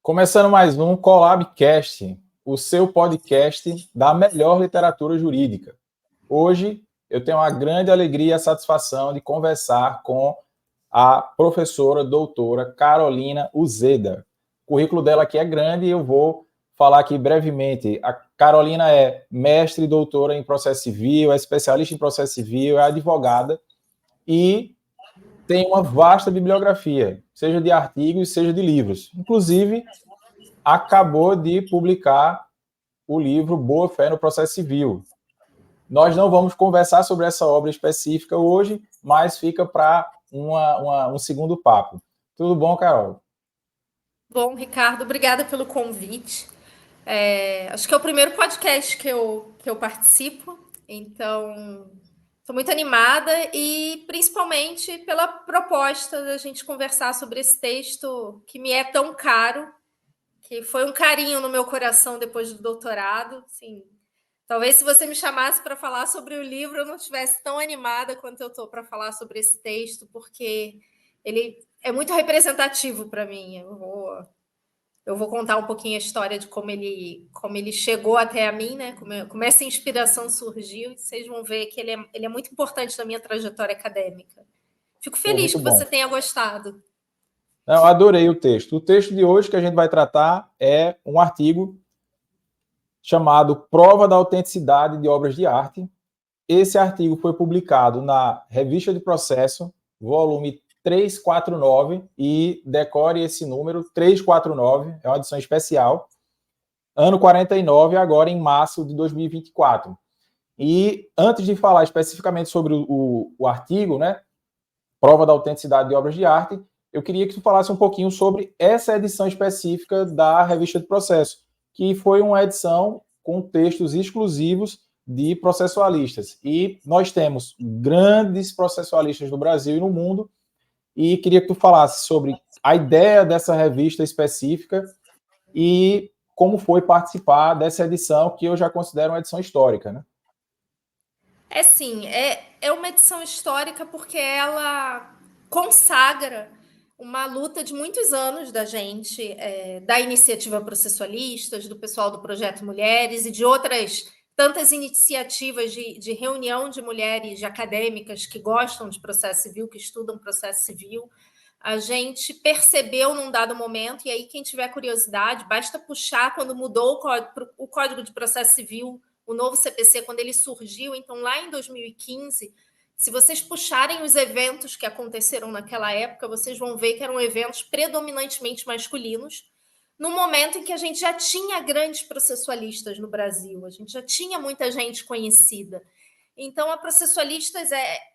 Começando mais um Colabcast, o seu podcast da melhor literatura jurídica. Hoje eu tenho a grande alegria e a satisfação de conversar com a professora doutora Carolina Uzeda. O currículo dela aqui é grande e eu vou falar aqui brevemente. A Carolina é mestre e doutora em processo civil, é especialista em processo civil, é advogada e tem uma vasta bibliografia, seja de artigos, seja de livros. Inclusive, acabou de publicar o livro Boa Fé no Processo Civil. Nós não vamos conversar sobre essa obra específica hoje, mas fica para um segundo papo. Tudo bom, Carol? Bom, Ricardo, obrigada pelo convite. Acho que é o primeiro podcast que eu participo, então estou muito animada e principalmente pela proposta da gente conversar sobre esse texto que me é tão caro, que foi um carinho no meu coração depois do doutorado. Assim, talvez se você me chamasse para falar sobre o livro, eu não estivesse tão animada quanto eu estou para falar sobre esse texto, porque ele é muito representativo para mim. Eu vou contar um pouquinho a história de como ele chegou até a mim, né? Como essa inspiração surgiu, e vocês vão ver que ele é muito importante na minha trajetória acadêmica. Fico feliz Muito que bom. você tenha gostado. Eu adorei o texto. O texto de hoje que a gente vai tratar é um artigo chamado Prova da Autenticidade de Obras de Arte. Esse artigo foi publicado na Revista de Processo, volume 349, e decore esse número, 349, é uma edição especial, ano 49, agora em março de 2024. E antes de falar especificamente sobre o artigo, né, Prova da Autenticidade de Obras de Arte, eu queria que tu falasse um pouquinho sobre essa edição específica da Revista de Processo, que foi uma edição com textos exclusivos de processualistas. E nós temos grandes processualistas no Brasil e no mundo, e queria que tu falasse sobre a ideia dessa revista específica e como foi participar dessa edição, que eu já considero uma edição histórica, né? É uma edição histórica porque ela consagra uma luta de muitos anos da gente, da iniciativa processualistas, do pessoal do Projeto Mulheres e de outras tantas iniciativas de reunião de mulheres de acadêmicas que gostam de processo civil, que estudam processo civil. A gente percebeu num dado momento, e aí quem tiver curiosidade, basta puxar quando mudou o Código de Processo Civil, o novo CPC, quando ele surgiu, então lá em 2015, se vocês puxarem os eventos que aconteceram naquela época, vocês vão ver que eram eventos predominantemente masculinos, no momento em que a gente já tinha grandes processualistas no Brasil, a gente já tinha muita gente conhecida. Então, a Processualistas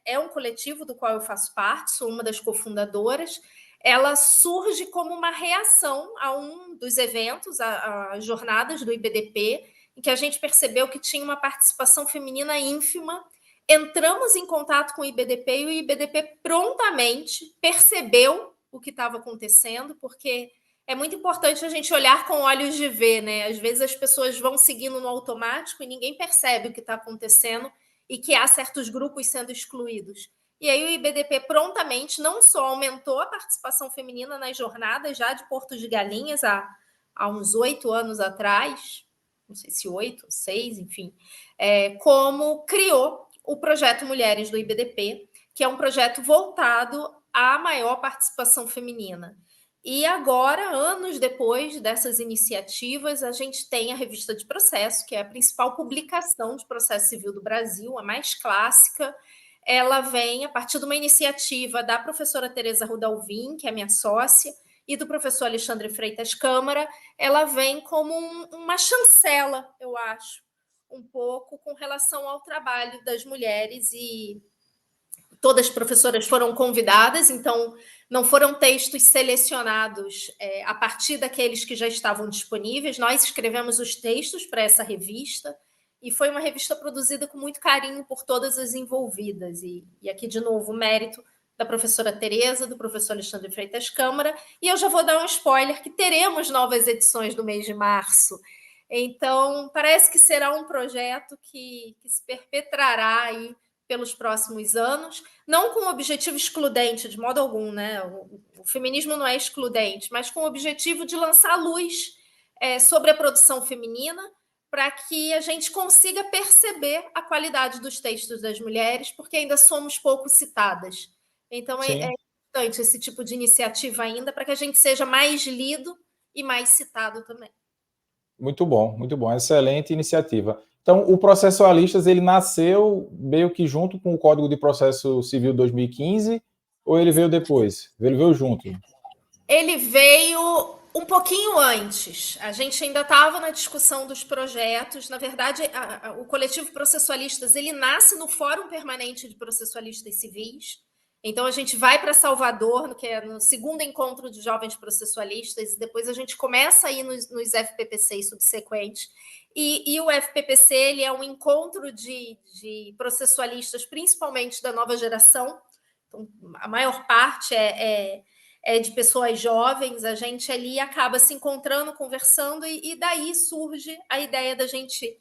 é um coletivo do qual eu faço parte, sou uma das cofundadoras. Ela surge como uma reação a um dos eventos, as jornadas do IBDP, em que a gente percebeu que tinha uma participação feminina ínfima. Entramos em contato com o IBDP e o IBDP prontamente percebeu o que estava acontecendo, porque é muito importante a gente olhar com olhos de ver, né? Às vezes as pessoas vão seguindo no automático e ninguém percebe o que está acontecendo e que há certos grupos sendo excluídos. E aí o IBDP prontamente não só aumentou a participação feminina nas jornadas já de Porto de Galinhas há uns 8 anos atrás, não sei se 8, 6, enfim, como criou o projeto Mulheres do IBDP, que é um projeto voltado à maior participação feminina. E agora, anos depois dessas iniciativas, a gente tem a Revista de Processo, que é a principal publicação de processo civil do Brasil, a mais clássica. Ela vem a partir de uma iniciativa da professora Tereza Rudalvin, que é minha sócia, e do professor Alexandre Freitas Câmara. Ela vem como uma chancela, eu acho, um pouco com relação ao trabalho das mulheres, e todas as professoras foram convidadas, então não foram textos selecionados a partir daqueles que já estavam disponíveis. Nós escrevemos os textos para essa revista e foi uma revista produzida com muito carinho por todas as envolvidas. E aqui, de novo, o mérito da professora Tereza, do professor Alexandre Freitas Câmara, e eu já vou dar um spoiler que teremos novas edições do mês de março. Então, parece que será um projeto que se perpetrará aí pelos próximos anos, não com o objetivo excludente, de modo algum, né? O feminismo não é excludente, mas com o objetivo de lançar luz sobre a produção feminina, para que a gente consiga perceber a qualidade dos textos das mulheres, porque ainda somos pouco citadas. Então, é importante esse tipo de iniciativa ainda, para que a gente seja mais lido e mais citado também. Muito bom, excelente iniciativa. Então, o Processualistas, ele nasceu meio que junto com o Código de Processo Civil 2015, ou ele veio depois? Ele veio junto? Ele veio um pouquinho antes. A gente ainda estava na discussão dos projetos. Na verdade, o Coletivo Processualistas, ele nasce no Fórum Permanente de Processualistas Civis. Então, a gente vai para Salvador, que é no segundo encontro de jovens processualistas, e depois a gente começa a ir nos FPPCs subsequentes. E o FPPC, ele é um encontro de processualistas, principalmente da nova geração. Então, a maior parte é de pessoas jovens. A gente ali acaba se encontrando, conversando, e daí surge a ideia da gente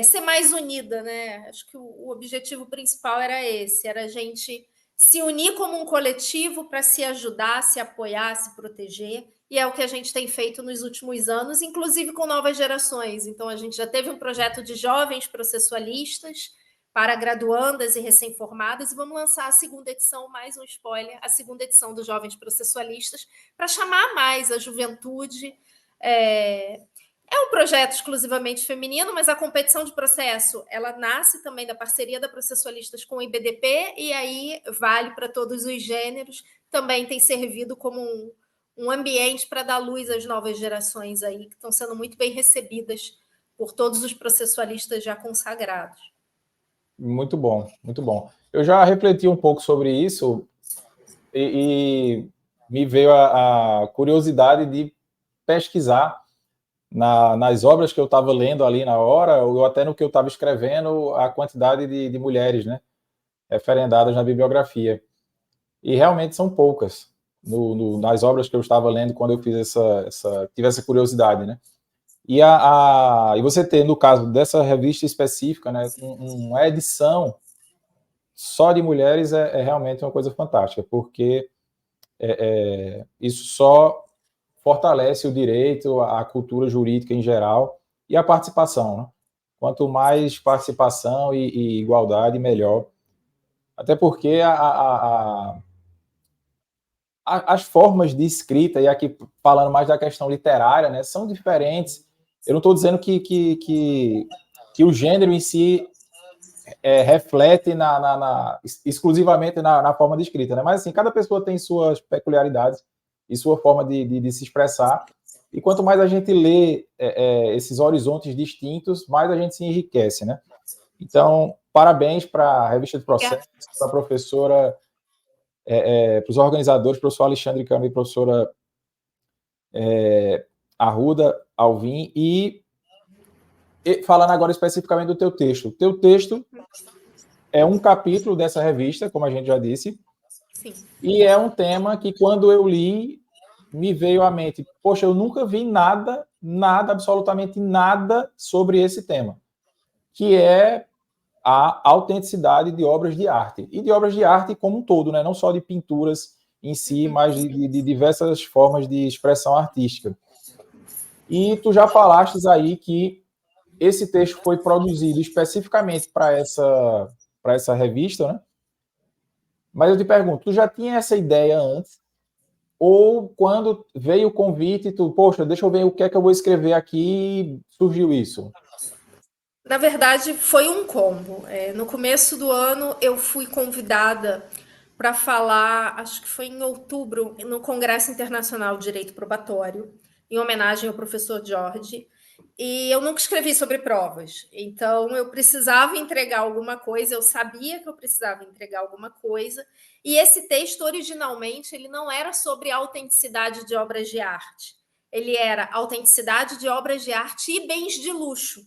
ser mais unida, né? Acho que o objetivo principal era esse, era a gente se unir como um coletivo para se ajudar, se apoiar, se proteger, e é o que a gente tem feito nos últimos anos, inclusive com novas gerações. Então, a gente já teve um projeto de jovens processualistas para graduandas e recém-formadas, e vamos lançar a segunda edição, mais um spoiler, a segunda edição dos Jovens Processualistas, para chamar mais a juventude. É um projeto exclusivamente feminino, mas a competição de processo, ela nasce também da parceria da Processualistas com o IBDP, e aí vale para todos os gêneros, também tem servido como um ambiente para dar luz às novas gerações aí, que estão sendo muito bem recebidas por todos os processualistas já consagrados. Muito bom, muito bom. Eu já refleti um pouco sobre isso e me veio a curiosidade de pesquisar nas obras que eu estava lendo ali na hora, ou até no que eu estava escrevendo, a quantidade de mulheres, né, referendadas na bibliografia. E realmente são poucas nas obras que eu estava lendo quando eu fiz tive essa curiosidade, né? E você ter, no caso dessa revista específica, né, uma edição só de mulheres é realmente uma coisa fantástica, porque isso só fortalece o direito, a cultura jurídica em geral e a participação, né? Quanto mais participação e igualdade, melhor. Até porque as formas de escrita, e aqui falando mais da questão literária, né, são diferentes. Eu não estou dizendo que o gênero em si reflete exclusivamente na forma de escrita, né? Mas assim, cada pessoa tem suas peculiaridades e sua forma de se expressar. E quanto mais a gente lê esses horizontes distintos, mais a gente se enriquece, né? Então, parabéns para a Revista de Processo, para a professora, para os organizadores, professor Alexandre Câmara e professora Arruda Alvim, e falando agora especificamente do teu texto. O teu texto é um capítulo dessa revista, como a gente já disse. Sim. E é um tema que, quando eu li, me veio à mente, poxa, eu nunca vi nada, absolutamente nada sobre esse tema, que é a autenticidade de obras de arte. E de obras de arte como um todo, né? Não só de pinturas em si, mas de diversas formas de expressão artística. E tu já falaste aí que esse texto foi produzido especificamente para essa revista, né? Mas eu te pergunto, tu já tinha essa ideia antes? Ou quando veio o convite, tu, poxa, deixa eu ver o que é que eu vou escrever aqui, surgiu isso? Na verdade, foi um combo. No começo do ano, eu fui convidada para falar, acho que foi em outubro, no Congresso Internacional de Direito Probatório, em homenagem ao professor Jorge. E eu nunca escrevi sobre provas, então eu precisava entregar alguma coisa, eu sabia que eu precisava entregar alguma coisa, e esse texto, originalmente, ele não era sobre autenticidade de obras de arte, ele era autenticidade de obras de arte e bens de luxo.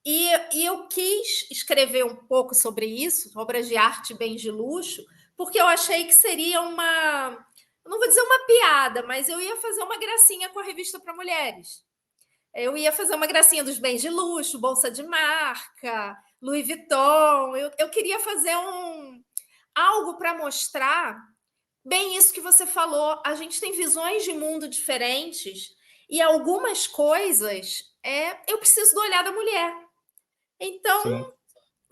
E eu quis escrever um pouco sobre isso, obras de arte e bens de luxo, porque eu achei que seria eu não vou dizer uma piada, mas eu ia fazer uma gracinha com a revista para mulheres. Eu ia fazer uma gracinha dos bens de luxo, bolsa de marca, Louis Vuitton. Eu queria fazer algo para mostrar bem isso que você falou. A gente tem visões de mundo diferentes e algumas coisas eu preciso do olhar da mulher. Então, Sim.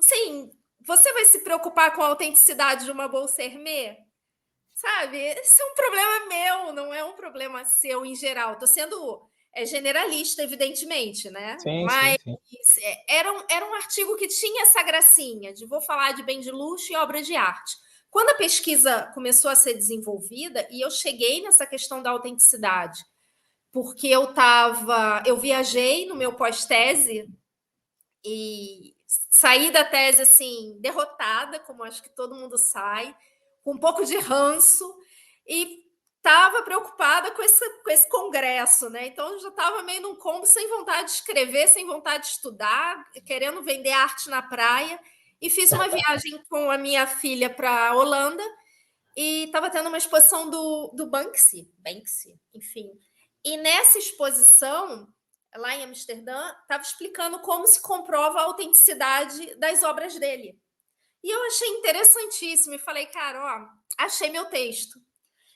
sim, você vai se preocupar com a autenticidade de uma bolsa Hermès? Sabe? Esse é um problema meu, não é um problema seu em geral. Estou sendo generalista, evidentemente, né? Sim, sim, Mas sim. era um artigo que tinha essa gracinha de vou falar de bem de luxo e obras de arte. Quando a pesquisa começou a ser desenvolvida, e eu cheguei nessa questão da autenticidade, porque eu viajei no meu pós-tese e saí da tese assim, derrotada, como acho que todo mundo sai, com um pouco de ranço, e estava preocupada com esse congresso, né? Então eu já estava meio num combo, sem vontade de escrever, sem vontade de estudar, querendo vender arte na praia, e fiz uma viagem com a minha filha para a Holanda, e estava tendo uma exposição do Banksy, enfim. E nessa exposição, lá em Amsterdã, estava explicando como se comprova a autenticidade das obras dele. E eu achei interessantíssimo e falei, cara, ó, achei meu texto.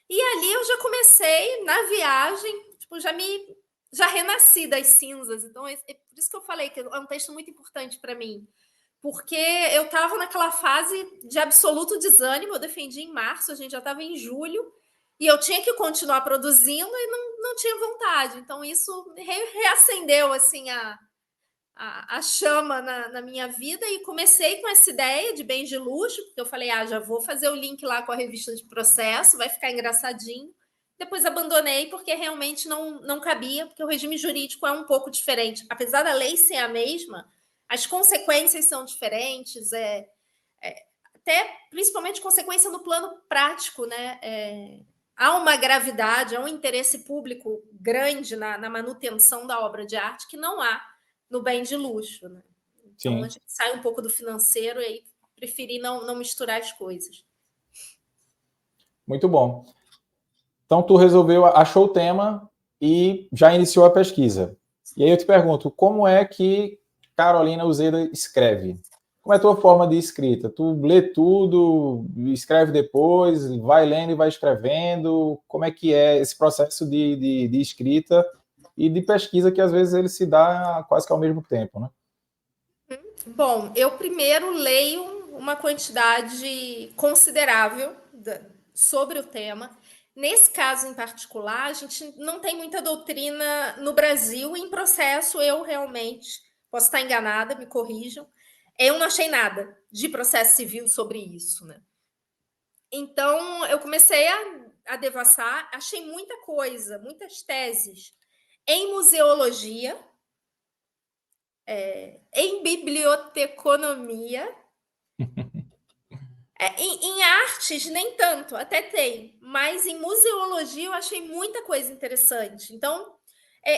E ali eu já comecei na viagem, tipo, já renasci das cinzas. Então, é por isso que eu falei que é um texto muito importante para mim, porque eu estava naquela fase de absoluto desânimo. Eu defendi em março, a gente já estava em julho, e eu tinha que continuar produzindo e não tinha vontade. Então, isso reacendeu assim a chama na minha vida, e comecei com essa ideia de bens de luxo, porque eu falei, já vou fazer o link lá com a revista de processo, vai ficar engraçadinho. Depois abandonei, porque realmente não cabia, porque o regime jurídico é um pouco diferente. Apesar da lei ser a mesma, as consequências são diferentes, até principalmente consequência no plano prático, né? Há uma gravidade, há um interesse público grande na manutenção da obra de arte que não há no bem de luxo, né? Então a Sim. gente sai um pouco do financeiro e preferi não misturar as coisas. Muito bom. Então, tu achou o tema e já iniciou a pesquisa. E aí eu te pergunto, como é que Carolina Uzeda escreve? Como é a tua forma de escrita? Tu lê tudo, escreve depois, vai lendo e vai escrevendo? Como é que é esse processo de escrita e de pesquisa, que às vezes ele se dá quase que ao mesmo tempo, né? Bom, eu primeiro leio uma quantidade considerável sobre o tema. Nesse caso em particular, a gente não tem muita doutrina no Brasil. Em processo, eu realmente posso estar enganada, me corrijam. Eu não achei nada de processo civil sobre isso, né? Então, eu comecei a devassar, achei muita coisa, muitas teses em museologia, em biblioteconomia. Em artes, nem tanto, até tem, mas em museologia eu achei muita coisa interessante. Então,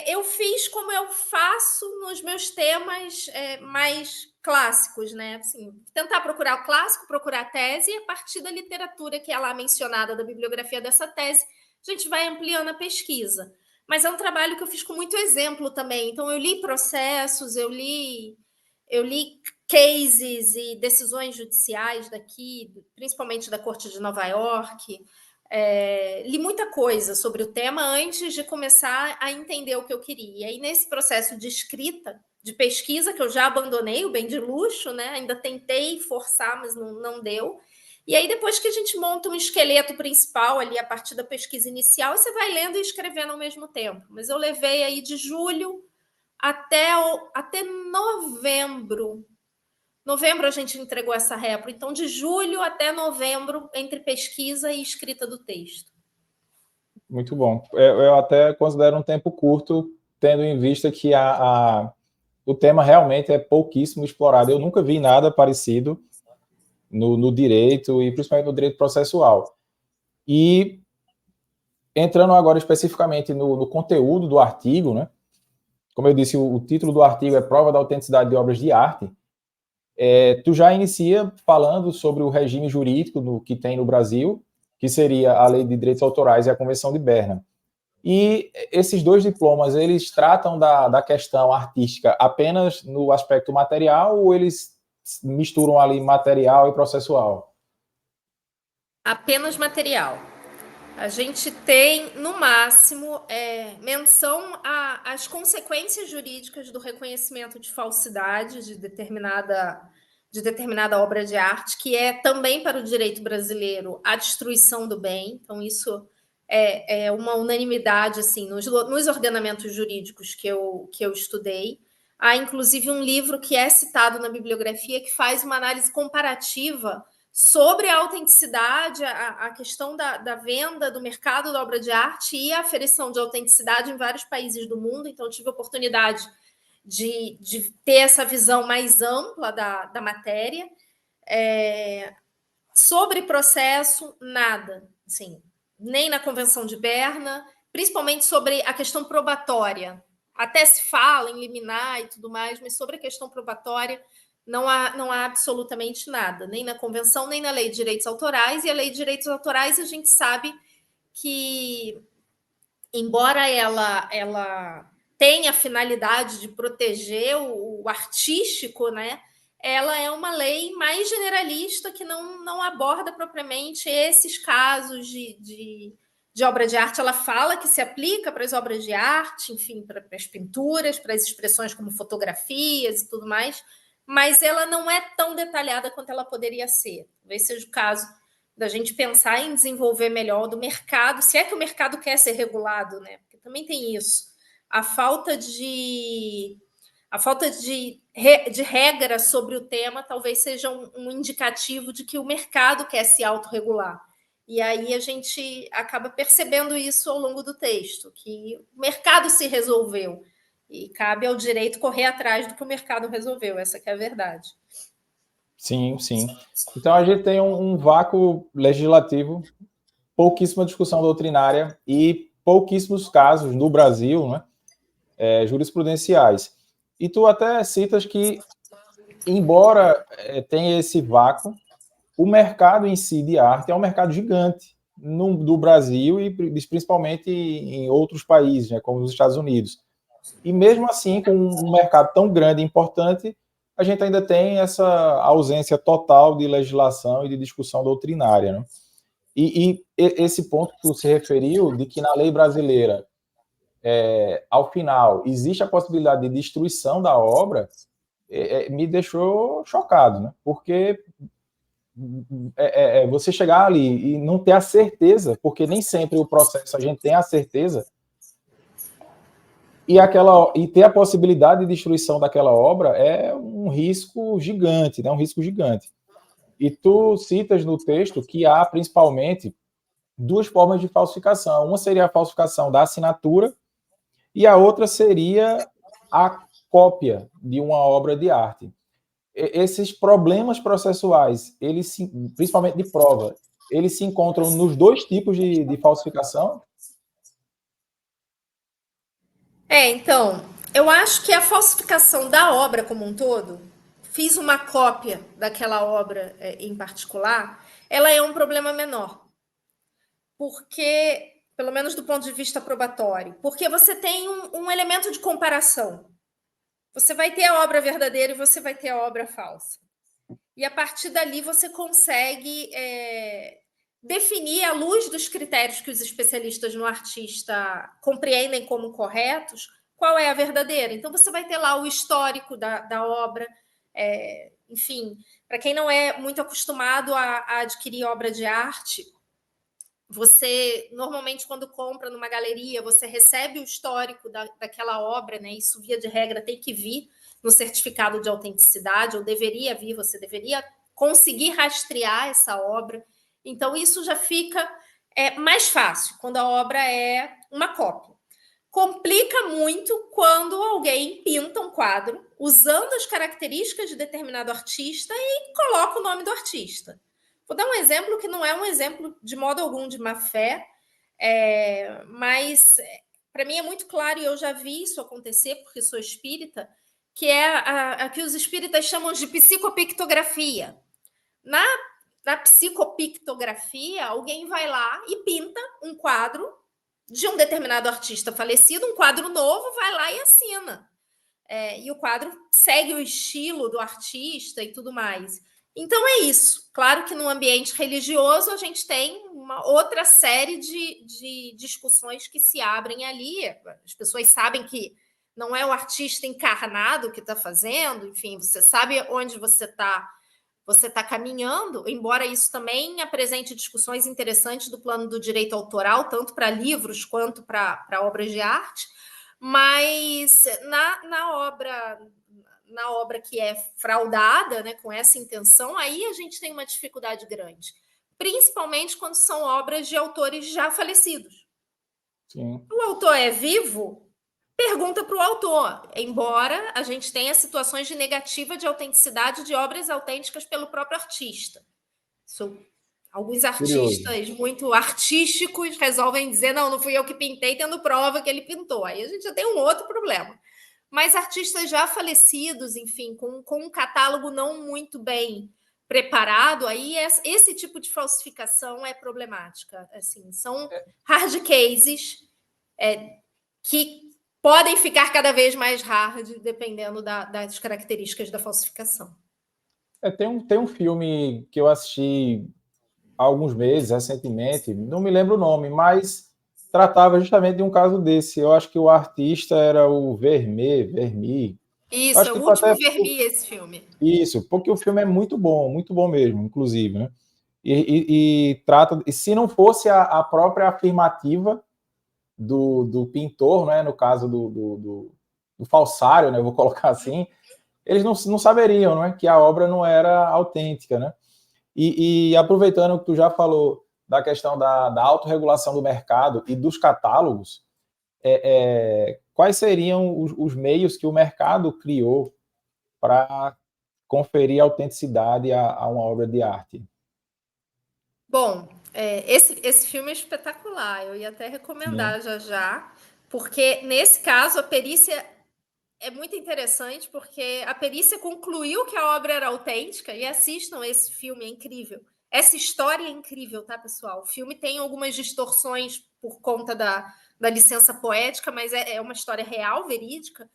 eu fiz como eu faço nos meus temas mais clássicos, né? Assim, tentar procurar o clássico, procurar a tese, e a partir da literatura que é lá mencionada, da bibliografia dessa tese, a gente vai ampliando a pesquisa. Mas é um trabalho que eu fiz com muito exemplo também. Então, eu li processos, eu li cases e decisões judiciais daqui, principalmente da Corte de Nova York. Li muita coisa sobre o tema antes de começar a entender o que eu queria. E nesse processo de escrita, de pesquisa, que eu já abandonei o bem de luxo, né? Ainda tentei forçar, mas não deu. E aí, depois que a gente monta um esqueleto principal ali, a partir da pesquisa inicial, você vai lendo e escrevendo ao mesmo tempo. Mas eu levei aí de julho até novembro. Novembro a gente entregou essa répro. Então, de julho até novembro, entre pesquisa e escrita do texto. Muito bom. Eu até considero um tempo curto, tendo em vista que o tema realmente é pouquíssimo explorado. Eu nunca vi nada parecido no direito, e principalmente no direito processual. E entrando agora especificamente no conteúdo do artigo, né? Como eu disse, o título do artigo é Prova da Autenticidade de Obras de Arte. Tu já inicia falando sobre o regime jurídico que tem no Brasil, que seria a Lei de Direitos Autorais e a Convenção de Berna. E esses dois diplomas, eles tratam da questão artística apenas no aspecto material, ou eles misturam ali material e processual? Apenas material. A gente tem, no máximo, menção às consequências jurídicas do reconhecimento de falsidade de determinada obra de arte, que é também para o direito brasileiro a destruição do bem. Então, isso é uma unanimidade assim, nos ordenamentos jurídicos que eu estudei. Há, inclusive, um livro que é citado na bibliografia que faz uma análise comparativa sobre a autenticidade, a questão da venda, do mercado da obra de arte e a aferição de autenticidade em vários países do mundo. Então, eu tive a oportunidade de ter essa visão mais ampla da matéria. Sobre processo, nada. Assim, nem na Convenção de Berna, principalmente sobre a questão probatória. Até se fala em liminar e tudo mais, mas sobre a questão probatória, não há absolutamente nada, nem na Convenção, nem na Lei de Direitos Autorais. E a Lei de Direitos Autorais, a gente sabe que, embora ela tenha a finalidade de proteger o artístico, né, ela é uma lei mais generalista que não aborda propriamente esses casos de obra de arte. Ela fala que se aplica para as obras de arte, enfim, para as pinturas, para as expressões como fotografias e tudo mais, mas ela não é tão detalhada quanto ela poderia ser. Talvez seja o caso da gente pensar em desenvolver melhor do mercado, se é que o mercado quer ser regulado, né? Porque também tem isso. A falta de regra sobre o tema talvez seja um indicativo de que o mercado quer se autorregular. E aí a gente acaba percebendo isso ao longo do texto, que o mercado se resolveu e cabe ao direito correr atrás do que o mercado resolveu. Essa que é a verdade. Sim, sim. Então a gente tem um vácuo legislativo, pouquíssima discussão doutrinária e pouquíssimos casos no Brasil, né, jurisprudenciais. E tu até citas que, embora tenha esse vácuo, o mercado em si de arte é um mercado gigante do Brasil e principalmente em outros países, né, como os Estados Unidos. E mesmo assim, com um mercado tão grande e importante, a gente ainda tem essa ausência total de legislação e de discussão doutrinária, né? E esse ponto que tu se referiu, de que na lei brasileira, ao final, existe a possibilidade de destruição da obra, me deixou chocado, né? Porque você chegar ali e não ter a certeza, porque nem sempre o processo a gente tem a certeza, e ter a possibilidade de destruição daquela obra é um risco gigante, né? Um risco gigante. E tu citas no texto que há principalmente duas formas de falsificação. Uma seria a falsificação da assinatura e a outra seria a cópia de uma obra de arte. Esses problemas processuais, principalmente de prova, eles se encontram nos dois tipos de falsificação? Então, eu acho que a falsificação da obra como um todo, fiz uma cópia daquela obra em particular, ela é um problema menor. Porque, pelo menos do ponto de vista probatório, porque você tem um elemento de comparação. Você vai ter a obra verdadeira e você vai ter a obra falsa. E a partir dali você consegue definir, à luz dos critérios que os especialistas no artista compreendem como corretos, qual é a verdadeira. Então você vai ter lá o histórico da obra, enfim, para quem não é muito acostumado a adquirir obra de arte, você, normalmente, quando compra numa galeria, você recebe o histórico daquela obra, né? Isso, via de regra, tem que vir no certificado de autenticidade, ou deveria vir, você deveria conseguir rastrear essa obra. Então, isso já fica mais fácil quando a obra é uma cópia. Complica muito quando alguém pinta um quadro usando as características de determinado artista e coloca o nome do artista. Vou dar um exemplo que não é um exemplo de modo algum de má fé, mas para mim é muito claro, e eu já vi isso acontecer porque sou espírita, que é a que os espíritas chamam de psicopictografia. Na psicopictografia, alguém vai lá e pinta um quadro de um determinado artista falecido, um quadro novo, vai lá e assina. e o quadro segue o estilo do artista e tudo mais. Então é isso. Claro que no ambiente religioso a gente tem uma outra série de discussões que se abrem ali. As pessoas sabem que não é o artista encarnado que está fazendo, enfim, você sabe onde você tá caminhando, embora isso também apresente discussões interessantes do plano do direito autoral, tanto para livros quanto para obras de arte, mas na obra que é fraudada, né, com essa intenção, aí a gente tem uma dificuldade grande, principalmente quando são obras de autores já falecidos. Sim. O autor é vivo, pergunta para o autor, embora a gente tenha situações de negativa de autenticidade de obras autênticas pelo próprio artista. Isso, alguns Curioso. artistas muito artísticos resolvem dizer, não fui eu que pintei, tendo prova que ele pintou. Aí a gente já tem um outro problema. Mas artistas já falecidos, enfim, com um catálogo não muito bem preparado, aí esse tipo de falsificação é problemática. Assim, são hard cases que podem ficar cada vez mais hard, dependendo das características da falsificação. Tem um filme que eu assisti há alguns meses, recentemente, não me lembro o nome, mas tratava justamente de um caso desse. Eu acho que o artista era o Vermi. Eu Isso, acho é o que foi último até Vermi esse filme. isso, porque o filme é muito bom mesmo, inclusive, né? E trata, e se não fosse a própria afirmativa do pintor, né, no caso do falsário, né, eu vou colocar assim, eles não saberiam, né, que a obra não era autêntica, né? E aproveitando que tu já falou da questão da autorregulação do mercado e dos catálogos, quais seriam os meios que o mercado criou para conferir autenticidade a uma obra de arte? Bom, esse filme é espetacular. Eu ia até recomendar Sim. já, porque nesse caso a perícia é muito interessante, porque a perícia concluiu que a obra era autêntica. E assistam esse filme, é incrível. Essa história é incrível, tá, pessoal? O filme tem algumas distorções por conta da licença poética, mas é uma história real, verídica.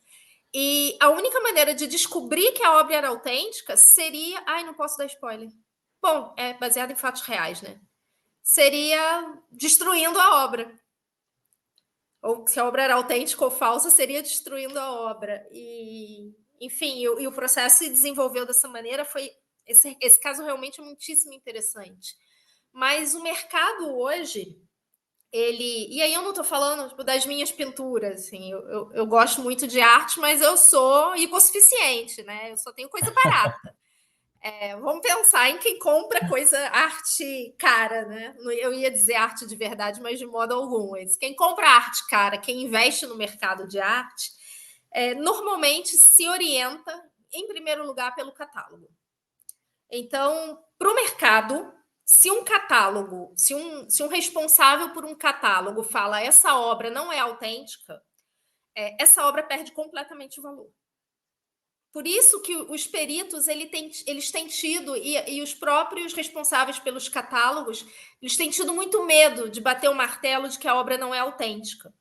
E a única maneira de descobrir que a obra era autêntica seria. Ai, não posso dar spoiler. Bom, é baseado em fatos reais, né? Seria destruindo a obra. Ou se a obra era autêntica ou falsa, seria destruindo a obra. E, enfim, e o processo se desenvolveu dessa maneira. Esse caso realmente é muitíssimo interessante. Mas o mercado hoje, e aí eu não estou falando tipo, das minhas pinturas, assim, eu gosto muito de arte, mas eu sou hipossuficiente, né? Eu só tenho coisa barata. Vamos pensar em quem compra arte cara, né? Eu ia dizer arte de verdade, mas de modo algum. Quem compra arte cara, quem investe no mercado de arte, normalmente se orienta, em primeiro lugar, pelo catálogo. Então, para o mercado, se um catálogo, se um responsável por um catálogo fala essa obra não é autêntica, essa obra perde completamente o valor. Por isso que os peritos eles têm tido, e os próprios responsáveis pelos catálogos, eles têm tido muito medo de bater o martelo de que a obra não é autêntica.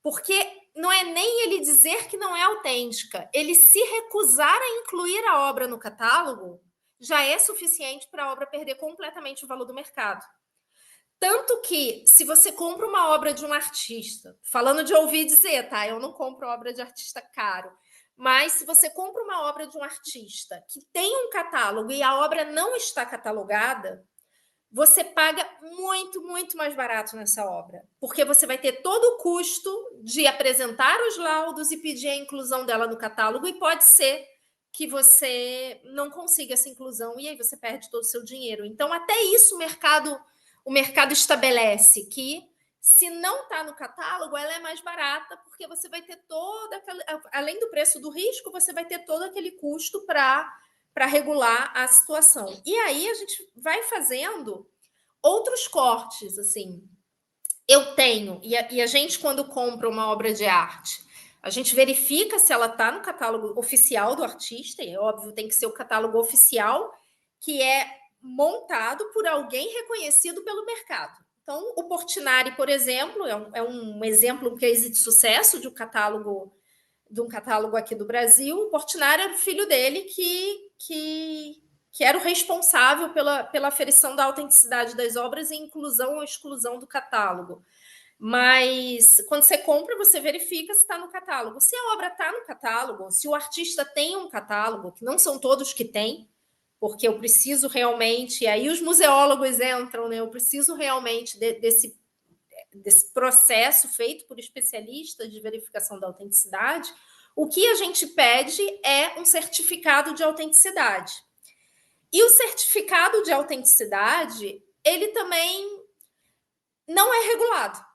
Porque não é nem ele dizer que não é autêntica, ele se recusar a incluir a obra no catálogo já é suficiente para a obra perder completamente o valor do mercado. Tanto que, se você compra uma obra de um artista, falando de ouvir dizer, tá? Eu não compro obra de artista caro. Mas se você compra uma obra de um artista que tem um catálogo e a obra não está catalogada, você paga muito mais barato nessa obra. Porque você vai ter todo o custo de apresentar os laudos e pedir a inclusão dela no catálogo, e pode ser que você não consiga essa inclusão e aí você perde todo o seu dinheiro. Então, até isso o mercado estabelece que se não está no catálogo, ela é mais barata, porque você vai ter além do preço do risco, você vai ter todo aquele custo para regular a situação. E aí a gente vai fazendo outros cortes, assim. Eu tenho, e a gente, quando compra uma obra de arte, a gente verifica se ela está no catálogo oficial do artista, e é óbvio, tem que ser o catálogo oficial, que é montado por alguém reconhecido pelo mercado. Então, o Portinari, por exemplo, é um exemplo, um case de sucesso de um catálogo de um catálogo aqui do Brasil. O Portinari era o filho dele que era o responsável pela aferição da autenticidade das obras e inclusão ou exclusão do catálogo. Mas quando você compra, você verifica se está no catálogo. Se a obra está no catálogo, se o artista tem um catálogo, que não são todos que têm, porque eu preciso realmente, e aí os museólogos entram, né? Eu preciso realmente desse processo feito por especialistas de verificação da autenticidade. O que a gente pede é um certificado de autenticidade. E o certificado de autenticidade, ele também não é regulado.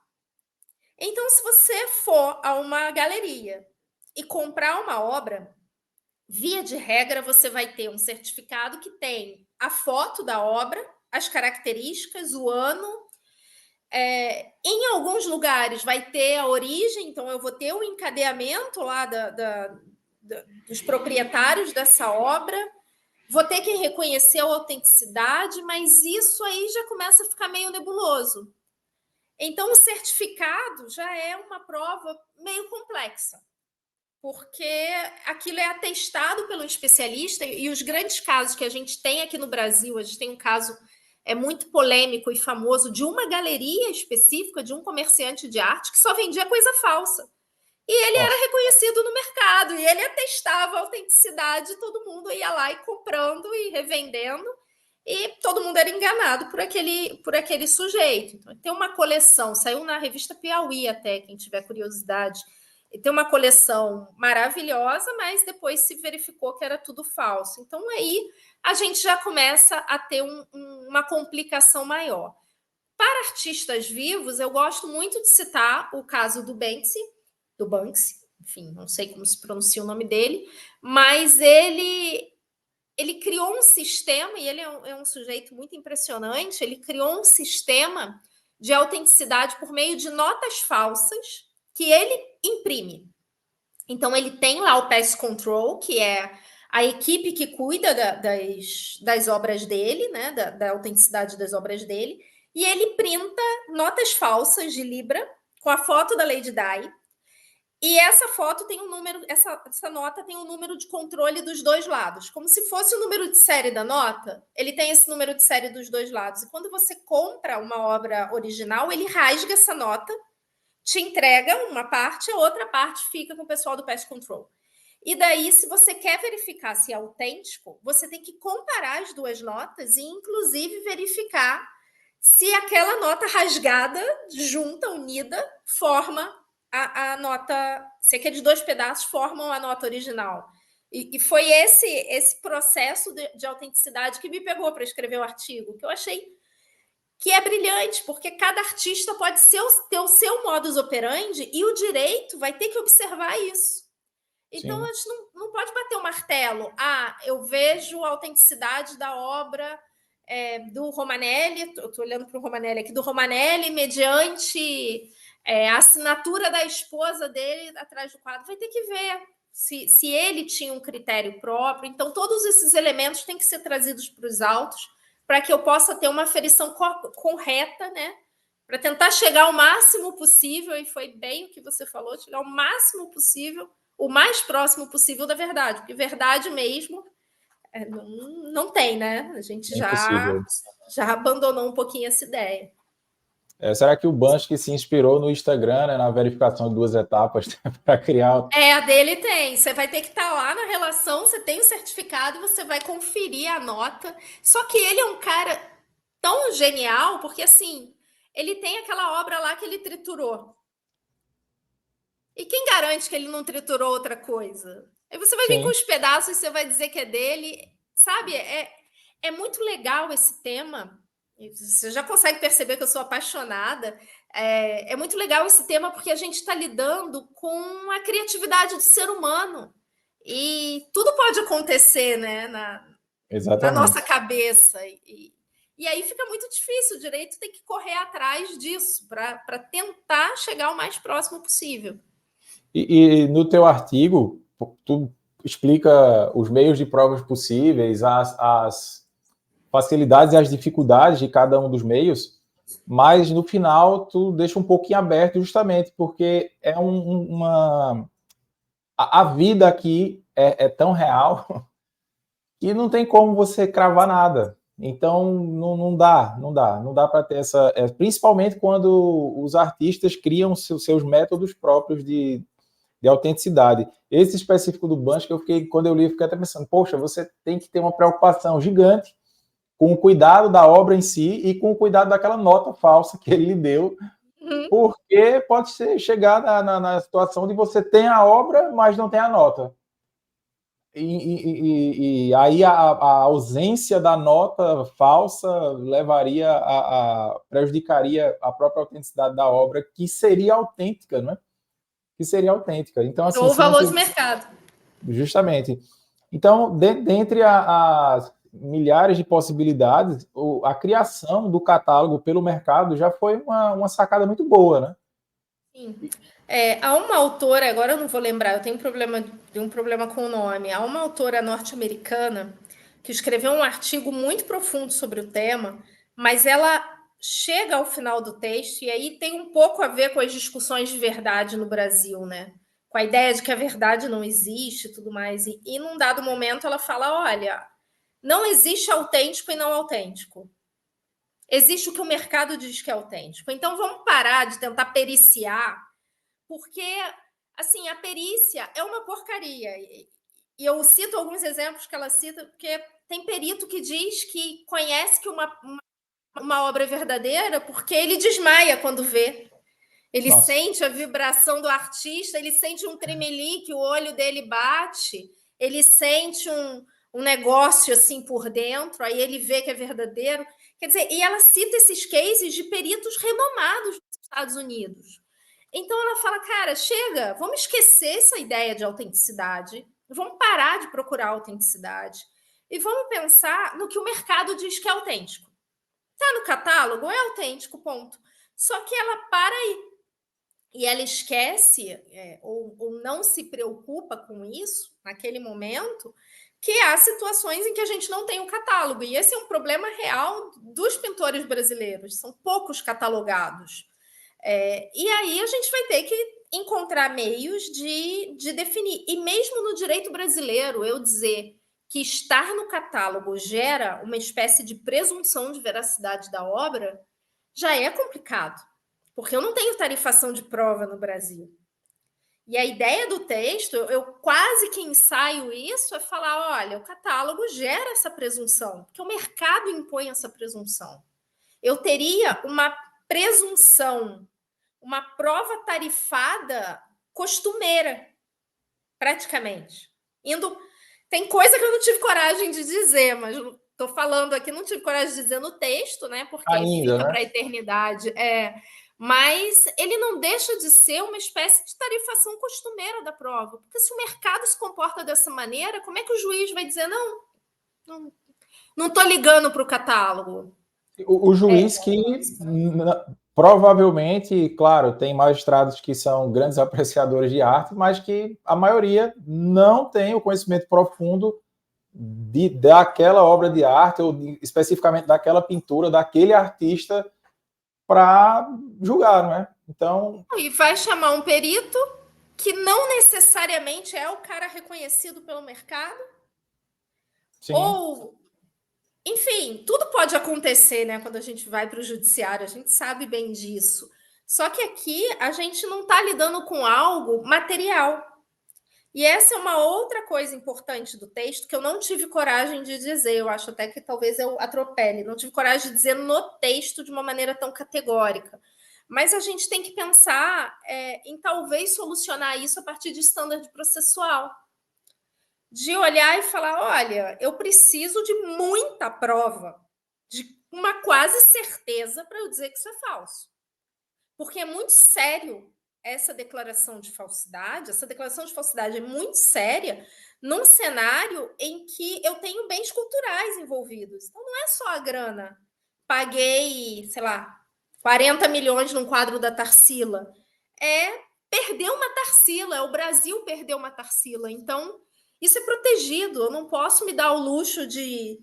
Então, se você for a uma galeria e comprar uma obra, via de regra, você vai ter um certificado que tem a foto da obra, as características, o ano. Em alguns lugares vai ter a origem, então eu vou ter o encadeamento lá dos proprietários dessa obra, vou ter que reconhecer a autenticidade, mas isso aí já começa a ficar meio nebuloso. Então, o certificado já é uma prova meio complexa, porque aquilo é atestado pelo especialista, e os grandes casos que a gente tem aqui no Brasil, a gente tem um caso muito polêmico e famoso de uma galeria específica, de um comerciante de arte que só vendia coisa falsa. E ele era reconhecido no mercado, e ele atestava a autenticidade, todo mundo ia lá e comprando e revendendo, e todo mundo era enganado por aquele sujeito. Então, tem uma coleção, saiu na revista Piauí até, quem tiver curiosidade, e tem uma coleção maravilhosa, mas depois se verificou que era tudo falso. Então, aí a gente já começa a ter uma complicação maior. Para artistas vivos, eu gosto muito de citar o caso do Banksy, enfim, não sei como se pronuncia o nome dele, mas ele criou um sistema, e ele é um sujeito muito impressionante, ele criou um sistema de autenticidade por meio de notas falsas que ele imprime. Então, ele tem lá o Pest Control, que é a equipe que cuida das obras dele, né, da autenticidade das obras dele, e ele printa notas falsas de Libra com a foto da Lady Di. E essa foto tem um número, essa nota tem um número de controle dos dois lados, como se fosse o número de série da nota. Ele tem esse número de série dos dois lados. E quando você compra uma obra original, ele rasga essa nota, te entrega uma parte, a outra parte fica com o pessoal do Pest Control. E daí, se você quer verificar se é autêntico, você tem que comparar as duas notas e, inclusive, verificar se aquela nota rasgada, junta, unida, forma a nota, se aqueles dois pedaços formam a nota original. E foi esse processo de autenticidade que me pegou para escrever o artigo, que eu achei que é brilhante, porque cada artista pode ter o seu modus operandi e o direito vai ter que observar isso. Então, Sim. A gente não pode bater o martelo. Eu vejo a autenticidade da obra do Romanelli, estou olhando para o Romanelli aqui, do Romanelli, mediante a assinatura da esposa dele atrás do quadro. Vai ter que ver se ele tinha um critério próprio. Então, todos esses elementos têm que ser trazidos para os autos para que eu possa ter uma aferição correta, né? Para tentar chegar ao máximo possível, e foi bem o que você falou, chegar ao máximo possível, o mais próximo possível da verdade, porque verdade mesmo não tem, né? A gente já abandonou um pouquinho essa ideia. Será que o Banksy se inspirou no Instagram, né, na verificação de 2 etapas para criar... A dele tem. Você vai ter que estar lá na relação, você tem o certificado, você vai conferir a nota. Só que ele é um cara tão genial, porque assim, ele tem aquela obra lá que ele triturou. E quem garante que ele não triturou outra coisa? Aí você vai vir com os pedaços e você vai dizer que é dele. Sabe, é muito legal esse tema. Você já consegue perceber que eu sou apaixonada. É muito legal esse tema porque a gente está lidando com a criatividade do ser humano. E tudo pode acontecer, né, na nossa cabeça. E aí fica muito difícil. O direito tem que correr atrás disso para tentar chegar o mais próximo possível. E no teu artigo, tu explica os meios de provas possíveis, as facilidades e as dificuldades de cada um dos meios, mas no final tu deixa um pouquinho aberto justamente porque é a vida aqui é tão real que não tem como você cravar nada. Então, não dá para ter essa... principalmente quando os artistas criam seus métodos próprios de autenticidade. Esse específico do Banksy, que eu fiquei, quando eu li, eu fiquei até pensando, poxa, você tem que ter uma preocupação gigante com o cuidado da obra em si e com o cuidado daquela nota falsa que ele lhe deu, porque pode chegar na situação de você ter a obra, mas não tem a nota. E aí a ausência da nota falsa prejudicaria a própria autenticidade da obra, que seria autêntica, não é? Que seria autêntica. Então, assim, Ou o valor de mercado. Justamente. Então, dentre as milhares de possibilidades, a criação do catálogo pelo mercado já foi uma sacada muito boa, né? Sim. Há uma autora, agora eu não vou lembrar, eu tenho um problema com o nome. Há uma autora norte-americana que escreveu um artigo muito profundo sobre o tema, mas ela chega ao final do texto, e aí tem um pouco a ver com as discussões de verdade no Brasil, né? Com a ideia de que a verdade não existe e tudo mais. E num dado momento ela fala: olha, não existe autêntico e não autêntico. Existe o que o mercado diz que é autêntico. Então vamos parar de tentar periciar, porque assim, a perícia é uma porcaria. E eu cito alguns exemplos que ela cita, porque tem perito que diz que conhece que uma obra é verdadeira porque ele desmaia quando vê. Ele Nossa. sente a vibração do artista, ele sente um tremelique, o olho dele bate, ele sente um negócio assim por dentro, aí ele vê que é verdadeiro. Quer dizer, e ela cita esses cases de peritos renomados nos Estados Unidos. Então ela fala, cara, chega, vamos esquecer essa ideia de autenticidade, vamos parar de procurar autenticidade e vamos pensar no que o mercado diz que é autêntico. Está no catálogo, é autêntico, ponto. Só que ela para aí. E ela esquece ou não se preocupa com isso naquele momento, que há situações em que a gente não tem o catálogo. E esse é um problema real dos pintores brasileiros, são poucos catalogados. E aí a gente vai ter que encontrar meios de definir. E mesmo no direito brasileiro, eu dizer que estar no catálogo gera uma espécie de presunção de veracidade da obra já é complicado, porque eu não tenho tarifação de prova no Brasil. E a ideia do texto, eu quase que ensaio isso, é falar, olha, o catálogo gera essa presunção, porque o mercado impõe essa presunção. Eu teria uma presunção, uma prova tarifada costumeira, praticamente. Tem coisa que eu não tive coragem de dizer, mas estou falando aqui, não tive coragem de dizer no texto, né? Porque Ainda, fica né? para a eternidade. Mas ele não deixa de ser uma espécie de tarifação costumeira da prova. Porque se o mercado se comporta dessa maneira, como é que o juiz vai dizer, não estou ligando para o catálogo? O juiz que provavelmente, claro, tem magistrados que são grandes apreciadores de arte, mas que a maioria não tem o conhecimento profundo daquela obra de arte, ou especificamente daquela pintura, daquele artista, para julgar, não é? Então. E vai chamar um perito que não necessariamente é o cara reconhecido pelo mercado. Sim. Ou, enfim, tudo pode acontecer, né? Quando a gente vai para o judiciário, a gente sabe bem disso. Só que aqui a gente não está lidando com algo material. E essa é uma outra coisa importante do texto que eu não tive coragem de dizer. Eu acho até que talvez eu atropele. Não tive coragem de dizer no texto de uma maneira tão categórica. Mas a gente tem que pensar em talvez solucionar isso a partir de standard processual. De olhar e falar, olha, eu preciso de muita prova, de uma quase certeza para eu dizer que isso é falso. Porque é muito sério essa declaração de falsidade é muito séria num cenário em que eu tenho bens culturais envolvidos. Então, não é só a grana. Paguei, sei lá, 40 milhões num quadro da Tarsila. Perder uma Tarsila, o Brasil perdeu uma Tarsila. Então, isso é protegido. Eu não posso me dar o luxo de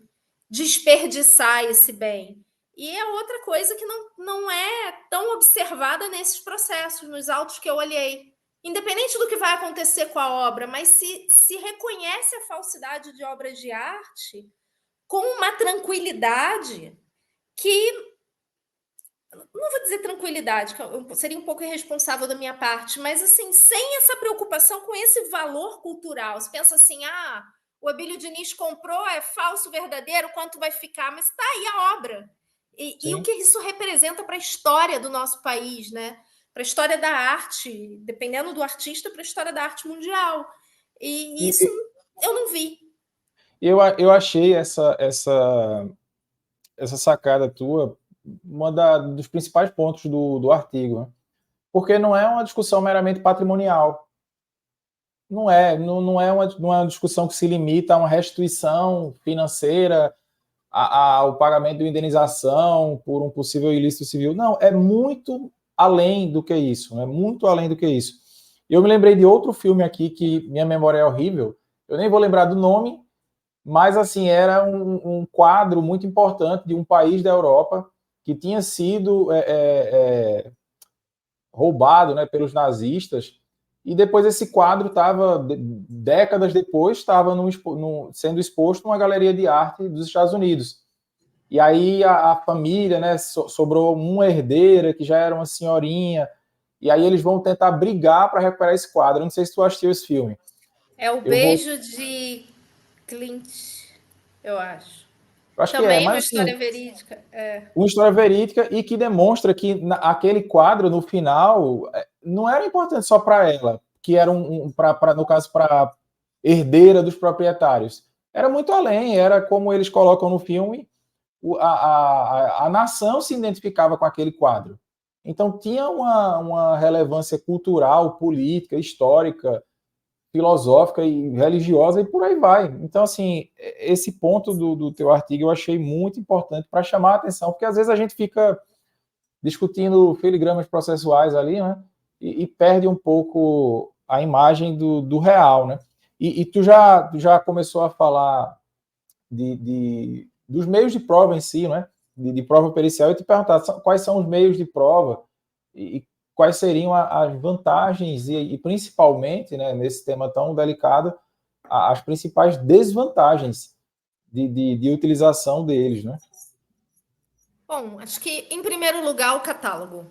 desperdiçar esse bem. E é outra coisa que não é tão observada nesses processos, nos autos que eu olhei. independente do que vai acontecer com a obra, mas se reconhece a falsidade de obras de arte com uma tranquilidade que, não vou dizer tranquilidade, que seria um pouco irresponsável da minha parte, mas assim, sem essa preocupação com esse valor cultural. Você pensa assim, o Abílio Diniz comprou, é falso, verdadeiro, quanto vai ficar? Mas está aí a obra. E o que isso representa para a história do nosso país, né? Para a história da arte, dependendo do artista, para a história da arte mundial. E isso eu não vi. Eu achei essa sacada tua dos principais pontos do artigo, né? Porque não é uma discussão meramente patrimonial. Não é uma discussão que se limita a uma restituição financeira, ao pagamento de uma indenização por um possível ilícito civil. Não, é muito além do que isso. É muito além do que isso. Eu me lembrei de outro filme aqui que minha memória é horrível. Eu nem vou lembrar do nome, mas assim era um quadro muito importante de um país da Europa que tinha sido roubado, né, pelos nazistas, e depois esse quadro estava, décadas depois, estava sendo exposto numa galeria de arte dos Estados Unidos. E aí a família, né, sobrou uma herdeira que já era uma senhorinha, e aí eles vão tentar brigar para recuperar esse quadro. Eu não sei se tu assistiu esse filme. É o Beijo de Clint, eu acho. Eu acho que é, Também uma mas assim, história verídica. uma história verídica e que demonstra que aquele quadro, no final, não era importante só para ela, que era no caso, para herdeira dos proprietários. Era muito além, era como eles colocam no filme, a nação se identificava com aquele quadro. Então tinha uma relevância cultural, política, histórica, filosófica e religiosa e por aí vai. Então, assim, esse ponto do teu artigo eu achei muito importante para chamar a atenção, porque às vezes a gente fica discutindo filigramas processuais ali, né? E perde um pouco a imagem do real, né? E tu já começou a falar dos meios de prova em si, né? De prova pericial, e te perguntar quais são os meios de prova e quais seriam as vantagens e principalmente, né, nesse tema tão delicado, as principais desvantagens de utilização deles, né? Bom, acho que em primeiro lugar o catálogo,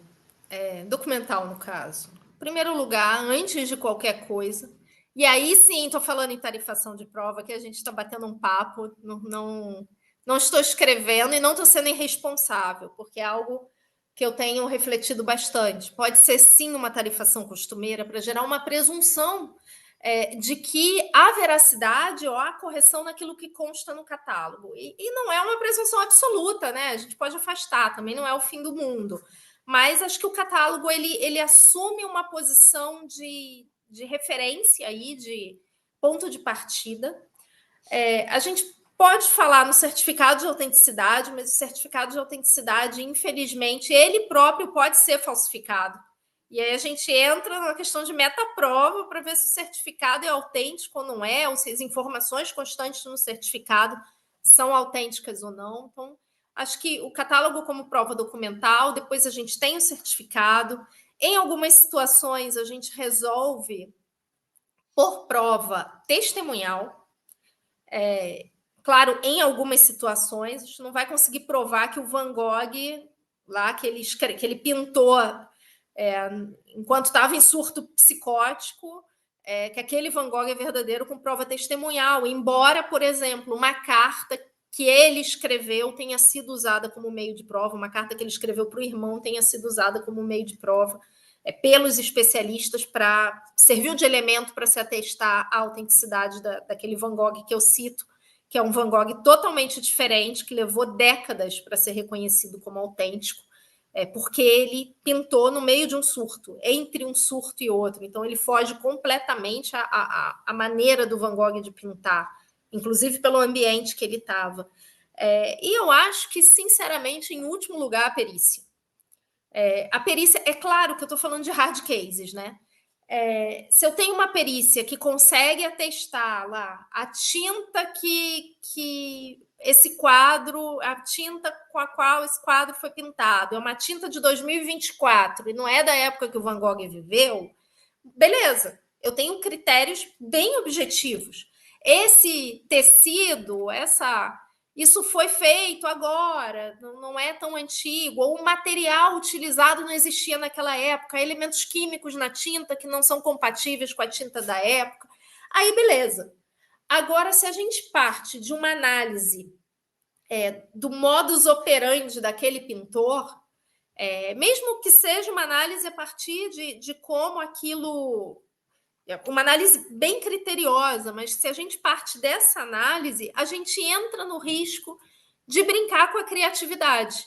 documental no caso. Em primeiro lugar, antes de qualquer coisa. E aí sim, estou falando em tarifação de prova, que a gente está batendo um papo, não estou escrevendo e não estou sendo irresponsável, porque é algo que eu tenho refletido bastante. Pode ser sim uma tarifação costumeira para gerar uma presunção de que há veracidade ou há correção naquilo que consta no catálogo. E não é uma presunção absoluta, né? A gente pode afastar, também não é o fim do mundo. Mas acho que o catálogo ele assume uma posição de referência aí, de ponto de partida. A gente pode falar no certificado de autenticidade, mas o certificado de autenticidade, infelizmente, ele próprio pode ser falsificado. E aí a gente entra na questão de metaprova para ver se o certificado é autêntico ou não é, ou se as informações constantes no certificado são autênticas ou não. Então, acho que o catálogo como prova documental, depois a gente tem o certificado. Em algumas situações, a gente resolve por prova testemunhal. Claro, em algumas situações, a gente não vai conseguir provar que o Van Gogh, lá que ele pintou enquanto estava em surto psicótico, que aquele Van Gogh é verdadeiro com prova testemunhal, embora, por exemplo, uma carta que ele escreveu tenha sido usada como meio de prova, uma carta que ele escreveu para o irmão tenha sido usada como meio de prova pelos especialistas para serviu de elemento para se atestar a autenticidade daquele Van Gogh que eu cito, que é um Van Gogh totalmente diferente, que levou décadas para ser reconhecido como autêntico, porque ele pintou no meio de um surto, entre um surto e outro. Então, ele foge completamente à maneira do Van Gogh de pintar, inclusive pelo ambiente que ele estava. E eu acho que, sinceramente, em último lugar, a perícia. A perícia, é claro que eu estou falando de hard cases, né? Se eu tenho uma perícia que consegue atestar lá a tinta que esse quadro, a tinta com a qual esse quadro foi pintado, é uma tinta de 2024 e não é da época que o Van Gogh viveu, beleza, eu tenho critérios bem objetivos. Esse tecido, isso foi feito agora, não é tão antigo, ou o material utilizado não existia naquela época, elementos químicos na tinta que não são compatíveis com a tinta da época. Aí, beleza. Agora, se a gente parte de uma análise do modus operandi daquele pintor, mesmo que seja uma análise a partir de como aquilo... Uma análise bem criteriosa, mas se a gente parte dessa análise, a gente entra no risco de brincar com a criatividade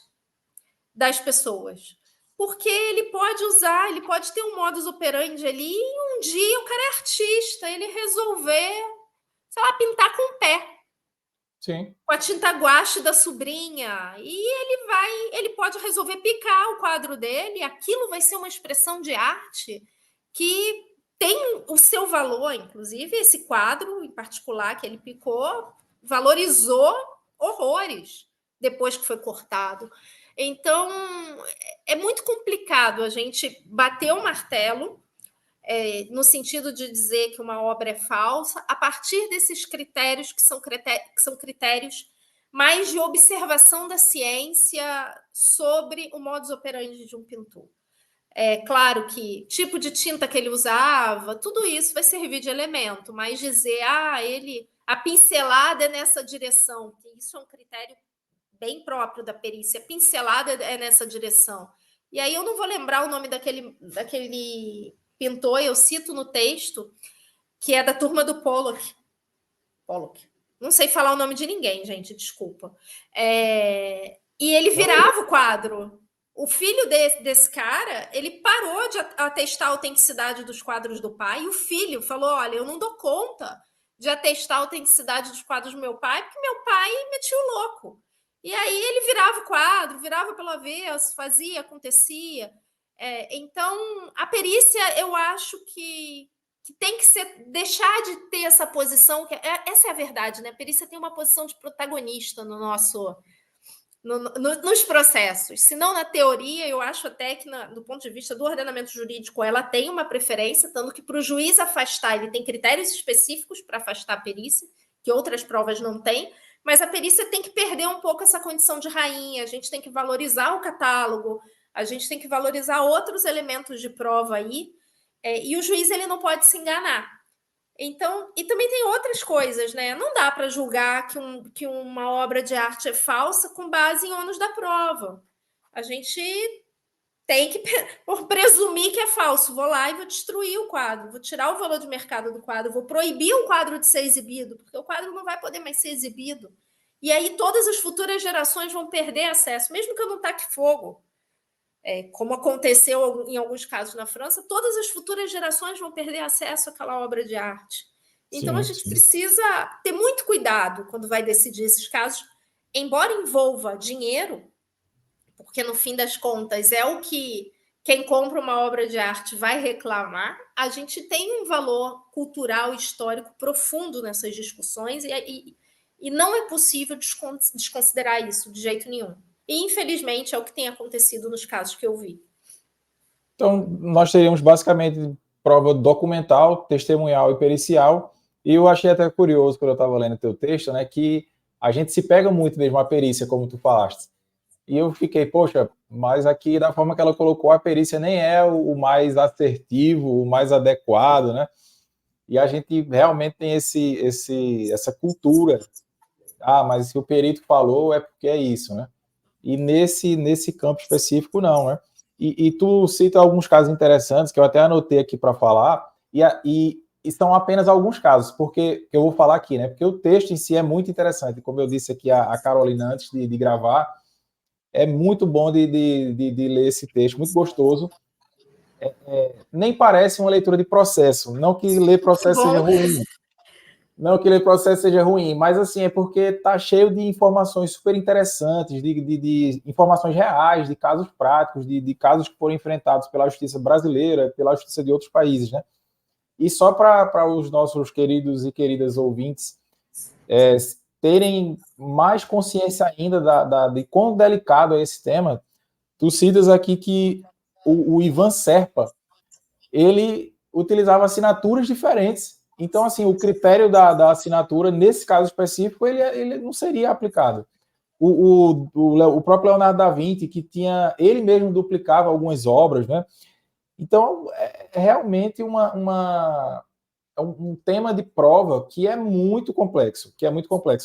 das pessoas. Porque ele pode ter um modus operandi ali e um dia o cara é artista, ele resolver, sei lá, pintar com o pé. Sim. Com a tinta guache da sobrinha. E ele pode resolver picar o quadro dele, aquilo vai ser uma expressão de arte que tem o seu valor, inclusive esse quadro em particular que ele picou valorizou horrores depois que foi cortado. Então, é muito complicado a gente bater o martelo no sentido de dizer que uma obra é falsa, a partir desses critérios que são critérios mais de observação da ciência sobre o modus operandi de um pintor. É claro que tipo de tinta que ele usava, tudo isso vai servir de elemento, mas dizer, a pincelada é nessa direção, que isso é um critério bem próprio da perícia, a pincelada é nessa direção. E aí eu não vou lembrar o nome daquele pintor, eu cito no texto, que é da turma do Pollock. Não sei falar o nome de ninguém, gente, desculpa. E ele virava o quadro. O filho desse cara, ele parou de atestar a autenticidade dos quadros do pai, e o filho falou, olha, eu não dou conta de atestar a autenticidade dos quadros do meu pai, porque meu pai metia o louco. E aí ele virava o quadro, virava pelo avesso, fazia, acontecia. Então, a perícia, eu acho que tem que deixar de ter essa posição, essa é a verdade, né? A perícia tem uma posição de protagonista nos processos. Se não na teoria, eu acho até que, do ponto de vista do ordenamento jurídico, ela tem uma preferência, tanto que para o juiz afastar, ele tem critérios específicos para afastar a perícia, que outras provas não têm, mas a perícia tem que perder um pouco essa condição de rainha, a gente tem que valorizar o catálogo, a gente tem que valorizar outros elementos de prova aí, e o juiz ele não pode se enganar. Então, e também tem outras coisas, né? Não dá para julgar que uma obra de arte é falsa com base em ônus da prova. A gente tem que presumir que é falso. Vou lá e vou destruir o quadro, vou tirar o valor de mercado do quadro, vou proibir o quadro de ser exibido, porque o quadro não vai poder mais ser exibido. E aí todas as futuras gerações vão perder acesso, mesmo que eu não taque fogo. Como aconteceu em alguns casos na França, todas as futuras gerações vão perder acesso àquela obra de arte. Então, a gente precisa ter muito cuidado quando vai decidir esses casos, embora envolva dinheiro, porque, no fim das contas, é o que quem compra uma obra de arte vai reclamar, a gente tem um valor cultural e histórico profundo nessas discussões e não é possível desconsiderar isso de jeito nenhum. E, infelizmente, é o que tem acontecido nos casos que eu vi. Então, nós teríamos basicamente prova documental, testemunhal e pericial. E eu achei até curioso, quando eu estava lendo teu texto, né, que a gente se pega muito mesmo a perícia, como tu falaste. E eu fiquei, poxa, mas aqui, da forma que ela colocou, a perícia nem é o mais assertivo, o mais adequado, né? E a gente realmente tem essa cultura. Mas se o perito falou, é porque é isso, né? E nesse campo específico, não, né? E tu cita alguns casos interessantes, que eu até anotei aqui para falar, e são apenas alguns casos, porque eu vou falar aqui, né? Porque o texto em si é muito interessante, como eu disse aqui a Carolina antes de gravar, é muito bom de ler esse texto, muito gostoso. Nem parece uma leitura de processo, não que ler processo seja ruim, não que ler processo seja ruim, mas assim, é porque está cheio de informações super interessantes, de informações reais, de casos práticos, de casos que foram enfrentados pela justiça brasileira, pela justiça de outros países, né? E só para os nossos queridos e queridas ouvintes terem mais consciência ainda de quão delicado é esse tema, tu citas aqui que o Ivan Serpa, ele utilizava assinaturas diferentes. Então, assim, o critério da assinatura, nesse caso específico, ele não seria aplicado. O próprio Leonardo da Vinci, que tinha, ele mesmo duplicava algumas obras, né? Então, é realmente um tema de prova que é muito complexo,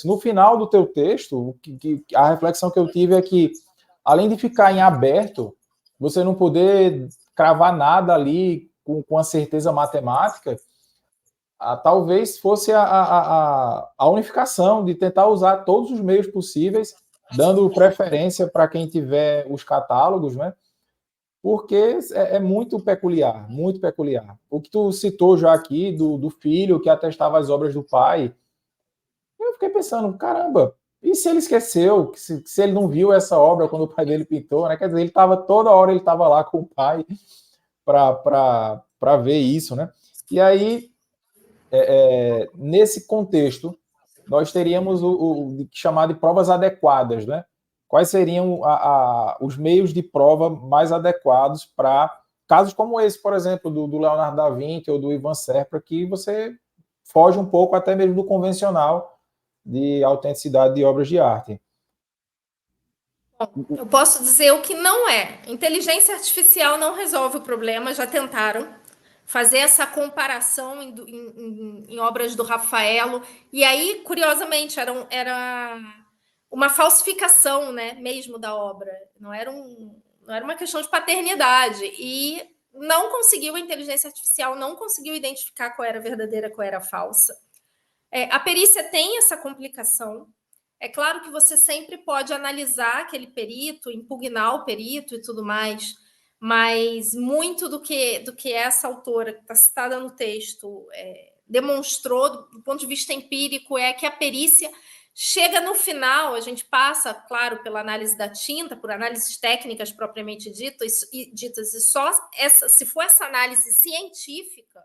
No final do teu texto, a reflexão que eu tive é que, além de ficar em aberto, você não poder cravar nada ali com a certeza matemática, talvez fosse a unificação de tentar usar todos os meios possíveis, dando preferência para quem tiver os catálogos, né? Porque é muito peculiar, muito peculiar. O que tu citou já aqui do filho que atestava as obras do pai, eu fiquei pensando, caramba, e se ele esqueceu, se ele não viu essa obra quando o pai dele pintou, né? Quer dizer, ele estava toda hora, ele estava lá com o pai para ver isso, né? E aí, nesse contexto, nós teríamos o chamado de provas adequadas, né? Quais seriam os meios de prova mais adequados para casos como esse, por exemplo, do Leonardo da Vinci ou do Ivan Serra, que você foge um pouco até mesmo do convencional de autenticidade de obras de arte. Bom, eu posso dizer o que não é. Inteligência artificial não resolve o problema, já tentaram fazer essa comparação em obras do Rafaelo, e aí, curiosamente, era uma falsificação, né, mesmo da obra, não era uma questão de paternidade, e não conseguiu, a inteligência artificial não conseguiu identificar qual era verdadeira, qual era falsa. A perícia tem essa complicação. É claro que você sempre pode analisar aquele perito, impugnar o perito e tudo mais, mas muito do que essa autora que está citada no texto demonstrou, do ponto de vista empírico, é que a perícia chega no final, a gente passa, claro, pela análise da tinta, por análises técnicas propriamente ditas, e só se for essa análise científica,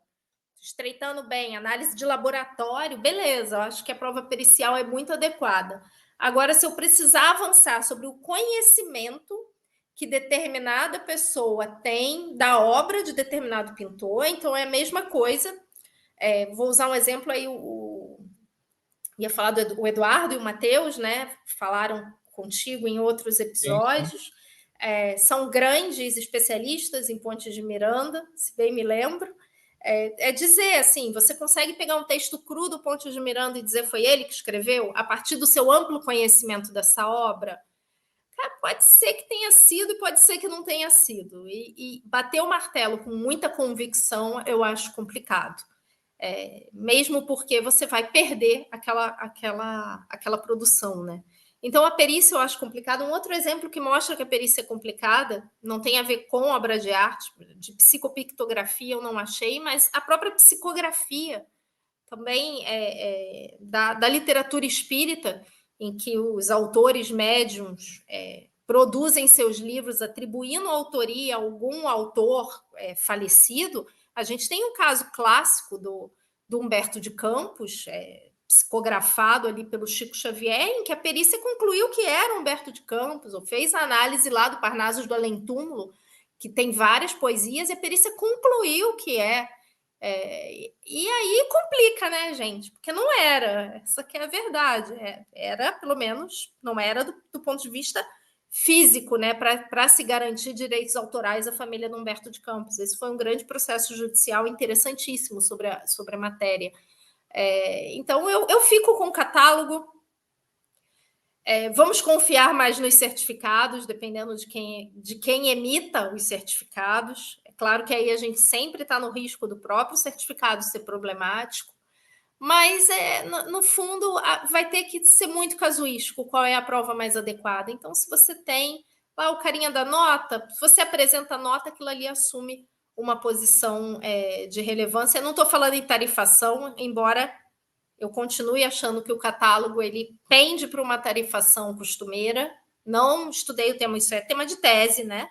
estreitando bem, análise de laboratório, beleza, eu acho que a prova pericial é muito adequada. Agora, se eu precisar avançar sobre o conhecimento que determinada pessoa tem da obra de determinado pintor, então é a mesma coisa. Vou usar um exemplo aí, ia falar do Eduardo e o Matheus, né? Falaram contigo em outros episódios. São grandes especialistas em Pontes de Miranda, se bem me lembro. Dizer assim, você consegue pegar um texto cru do Pontes de Miranda e dizer foi ele que escreveu, a partir do seu amplo conhecimento dessa obra? Cara, pode ser que tenha sido e pode ser que não tenha sido. E bater o martelo com muita convicção eu acho complicado. Mesmo porque você vai perder aquela produção, né? Então, a perícia eu acho complicada. Um outro exemplo que mostra que a perícia é complicada, não tem a ver com obra de arte, de psicopictografia eu não achei, mas a própria psicografia também da literatura espírita, em que os autores médiuns produzem seus livros atribuindo autoria a algum autor falecido. A gente tem um caso clássico do Humberto de Campos, psicografado ali pelo Chico Xavier, em que a perícia concluiu que era Humberto de Campos, ou fez a análise lá do Parnasos do Além-Túmulo, que tem várias poesias, e a perícia concluiu que e aí complica, né, gente? Porque não era, essa que é a verdade. Era, pelo menos, não era do ponto de vista físico, né, para se garantir direitos autorais à família do Humberto de Campos. Esse foi um grande processo judicial interessantíssimo sobre a matéria. Então, eu fico com o catálogo. Vamos confiar mais nos certificados, dependendo de quem emita os certificados. É claro que aí a gente sempre está no risco do próprio certificado ser problemático, mas no fundo vai ter que ser muito casuístico qual é a prova mais adequada. Então, se você tem lá o carinha da nota, se você apresenta a nota, aquilo ali assume uma posição de relevância. Eu não estou falando em tarifação, embora eu continue achando que o catálogo ele pende para uma tarifação costumeira. Não estudei o tema, isso é tema de tese, né?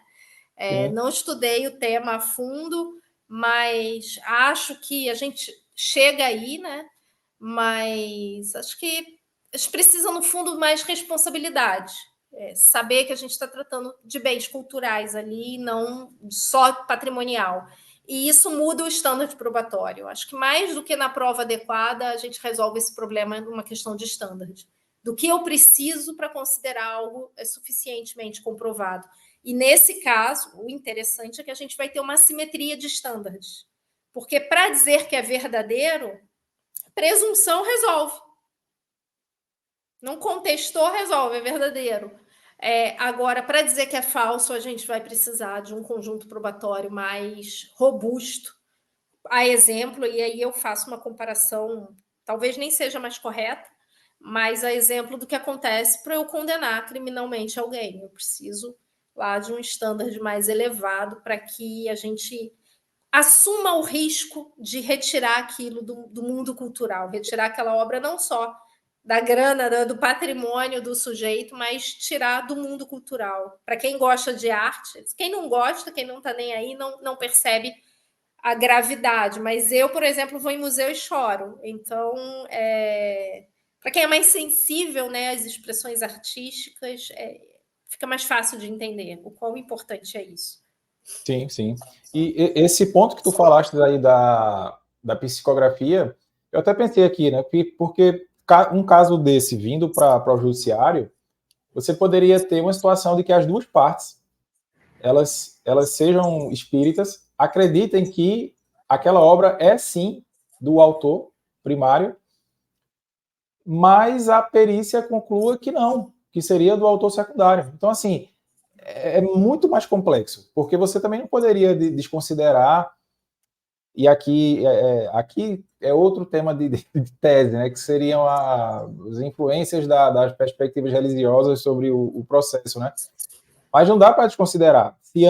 Não estudei o tema a fundo, mas acho que a gente chega aí, né? Mas acho que a gente precisa, no fundo, mais responsabilidade. Saber que a gente está tratando de bens culturais ali, não só patrimonial. E isso muda o standard probatório. Acho que mais do que na prova adequada, a gente resolve esse problema numa questão de standard. Do que eu preciso para considerar algo suficientemente comprovado. E nesse caso, o interessante é que a gente vai ter uma assimetria de standards. Porque para dizer que é verdadeiro, presunção resolve. Não contestou, resolve, é verdadeiro. Agora, para dizer que é falso, a gente vai precisar de um conjunto probatório mais robusto. A exemplo, e aí eu faço uma comparação, talvez nem seja mais correta, mas a exemplo do que acontece para eu condenar criminalmente alguém. Eu preciso lá de um standard mais elevado para que a gente assuma o risco de retirar aquilo do mundo cultural, retirar aquela obra não só da grana, do patrimônio do sujeito, mas tirar do mundo cultural. Para quem gosta de arte, quem não gosta, quem não está nem aí, não percebe a gravidade. Mas eu, por exemplo, vou em museu e choro. Então, para quem é mais sensível, né, às expressões artísticas, fica mais fácil de entender o quão importante é isso. Sim, sim. E esse ponto que tu falaste aí da psicografia, eu até pensei aqui, né? Porque um caso desse vindo para o judiciário, você poderia ter uma situação de que as duas partes elas sejam espíritas, acreditem que aquela obra é sim do autor primário, mas a perícia conclua que não, que seria do autor secundário. Então, assim, é muito mais complexo, porque você também não poderia desconsiderar, e aqui é outro tema de tese, né, que seriam as influências das perspectivas religiosas sobre o processo, né? Mas não dá para desconsiderar. Se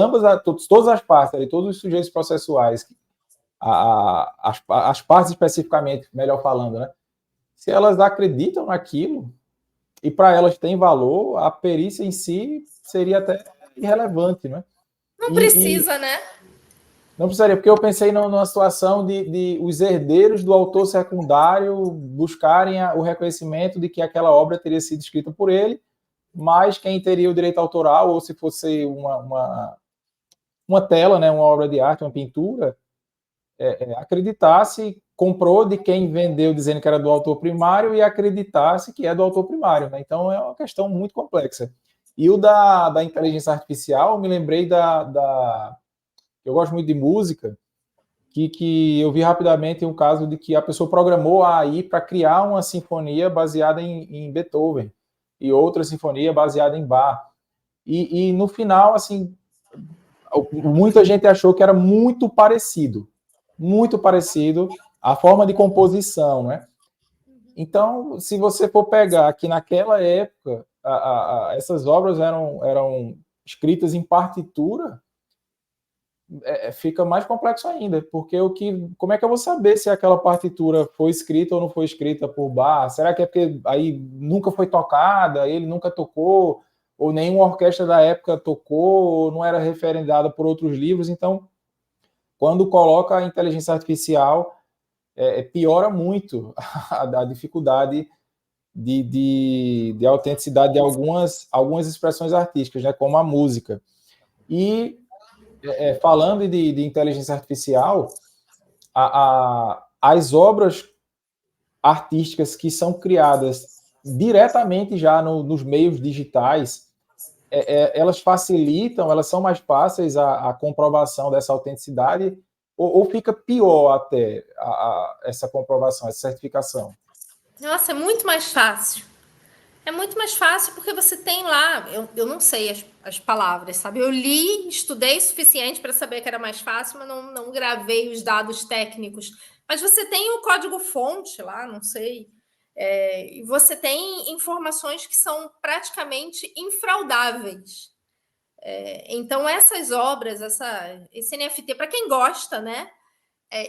todas as partes, ali, todos os sujeitos processuais, as partes especificamente, melhor falando, né, se elas acreditam naquilo, e para elas tem valor, a perícia em si seria até irrelevante, né? Não precisa, né? Não precisaria, porque eu pensei numa situação de os herdeiros do autor secundário buscarem o reconhecimento de que aquela obra teria sido escrita por ele, mas quem teria o direito autoral, ou se fosse uma tela, né, uma obra de arte, uma pintura, acreditasse, comprou de quem vendeu dizendo que era do autor primário e acreditasse que é do autor primário. Né? Então é uma questão muito complexa. E o da inteligência artificial, me lembrei eu gosto muito de música, que eu vi rapidamente um caso de que a pessoa programou a AI para criar uma sinfonia baseada em Beethoven e outra sinfonia baseada em Bach. E no final, assim, muita gente achou que era muito parecido a forma de composição, né? Então, se você for pegar que naquela época essas obras eram escritas em partitura, fica mais complexo ainda, porque como é que eu vou saber se aquela partitura foi escrita ou não foi escrita por Bach? Será que é porque aí nunca foi tocada, ele nunca tocou, ou nenhuma orquestra da época tocou, ou não era referendada por outros livros? Então, quando coloca a inteligência artificial, piora muito a dificuldade de autenticidade de algumas expressões artísticas, né, como a música. E falando de inteligência artificial, as obras artísticas que são criadas diretamente já nos meios digitais, elas facilitam, elas são mais fáceis a comprovação dessa autenticidade, ou fica pior até essa comprovação, essa certificação? Nossa, é muito mais fácil. É muito mais fácil porque você tem lá, eu não sei as palavras, sabe? Eu li, estudei o suficiente para saber que era mais fácil, mas não gravei os dados técnicos. Mas você tem o código-fonte lá, não sei. E você tem informações que são praticamente infraudáveis. Então, essas obras, esse NFT, para quem gosta, né?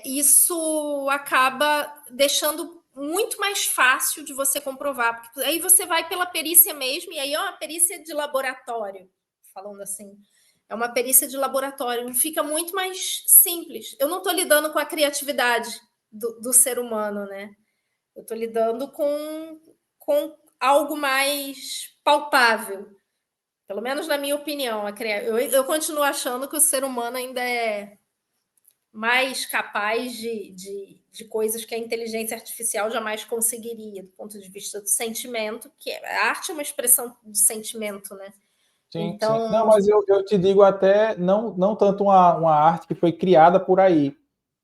Isso acaba deixando muito mais fácil de você comprovar, porque aí você vai pela perícia mesmo, e aí é uma perícia de laboratório, falando assim. É uma perícia de laboratório, fica muito mais simples. Eu não estou lidando com a criatividade do ser humano, né? Eu estou lidando com algo mais palpável, pelo menos na minha opinião. Eu continuo achando que o ser humano ainda mais capaz de coisas que a inteligência artificial jamais conseguiria, do ponto de vista do sentimento, que a arte é uma expressão de sentimento, né? Sim, sim. Não, Então, mas eu te digo até, não tanto uma arte que foi criada por aí,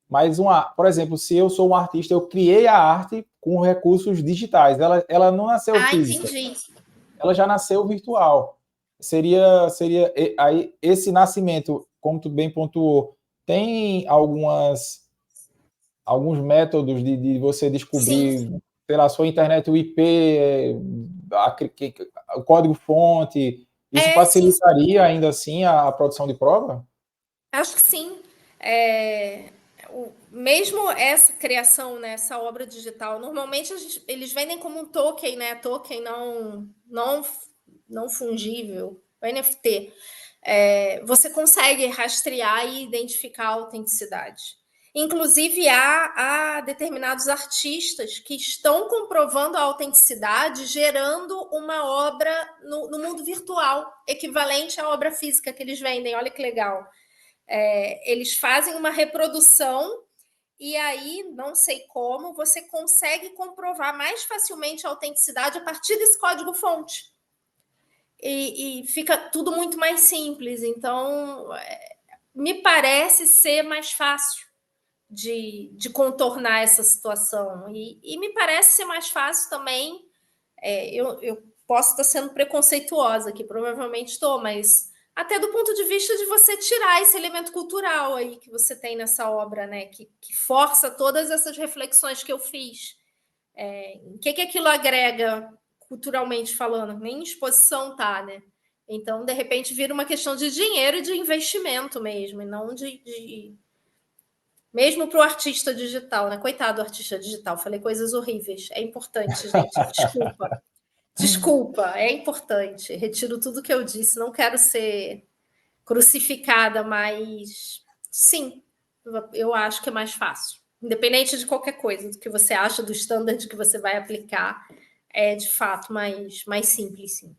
mas por exemplo, se eu sou um artista, eu criei a arte com recursos digitais. Ela não nasceu física, entendi. ela já nasceu virtual. Seria aí esse nascimento, como tu bem pontuou, tem alguns métodos de você Sim, descobrir pela sua internet o IP, o código-fonte. Isso sim, facilitaria ainda assim a produção de prova? acho que sim. Mesmo essa criação, né, essa obra digital, normalmente eles vendem como um token, né? Token não fungível, o NFT. Você consegue rastrear e identificar a autenticidade. Inclusive, há determinados artistas que estão comprovando a autenticidade, gerando uma obra no mundo virtual, equivalente à obra física que eles vendem. Olha que legal. Eles fazem uma reprodução e aí, não sei como, você consegue comprovar mais facilmente a autenticidade a partir desse código-fonte. E fica tudo muito mais simples. Então, me parece ser mais fácil de contornar essa situação. E me parece ser mais fácil também. Eu posso estar sendo preconceituosa aqui, provavelmente estou, mas até do ponto de vista de você tirar esse elemento cultural aí que você tem nessa obra, né? Que força todas essas reflexões que eu fiz. O que aquilo agrega culturalmente falando? Nem exposição tá, né? Então, de repente, vira uma questão de dinheiro e de investimento mesmo, e não mesmo para o artista digital, né? Coitado do artista digital, falei coisas horríveis. É importante, gente. Desculpa. Desculpa, é importante. Retiro tudo que eu disse. Não quero ser crucificada, mas sim, eu acho que é mais fácil. Independente de qualquer coisa, do que você acha, do standard que você vai aplicar, é de fato mais simples, sim.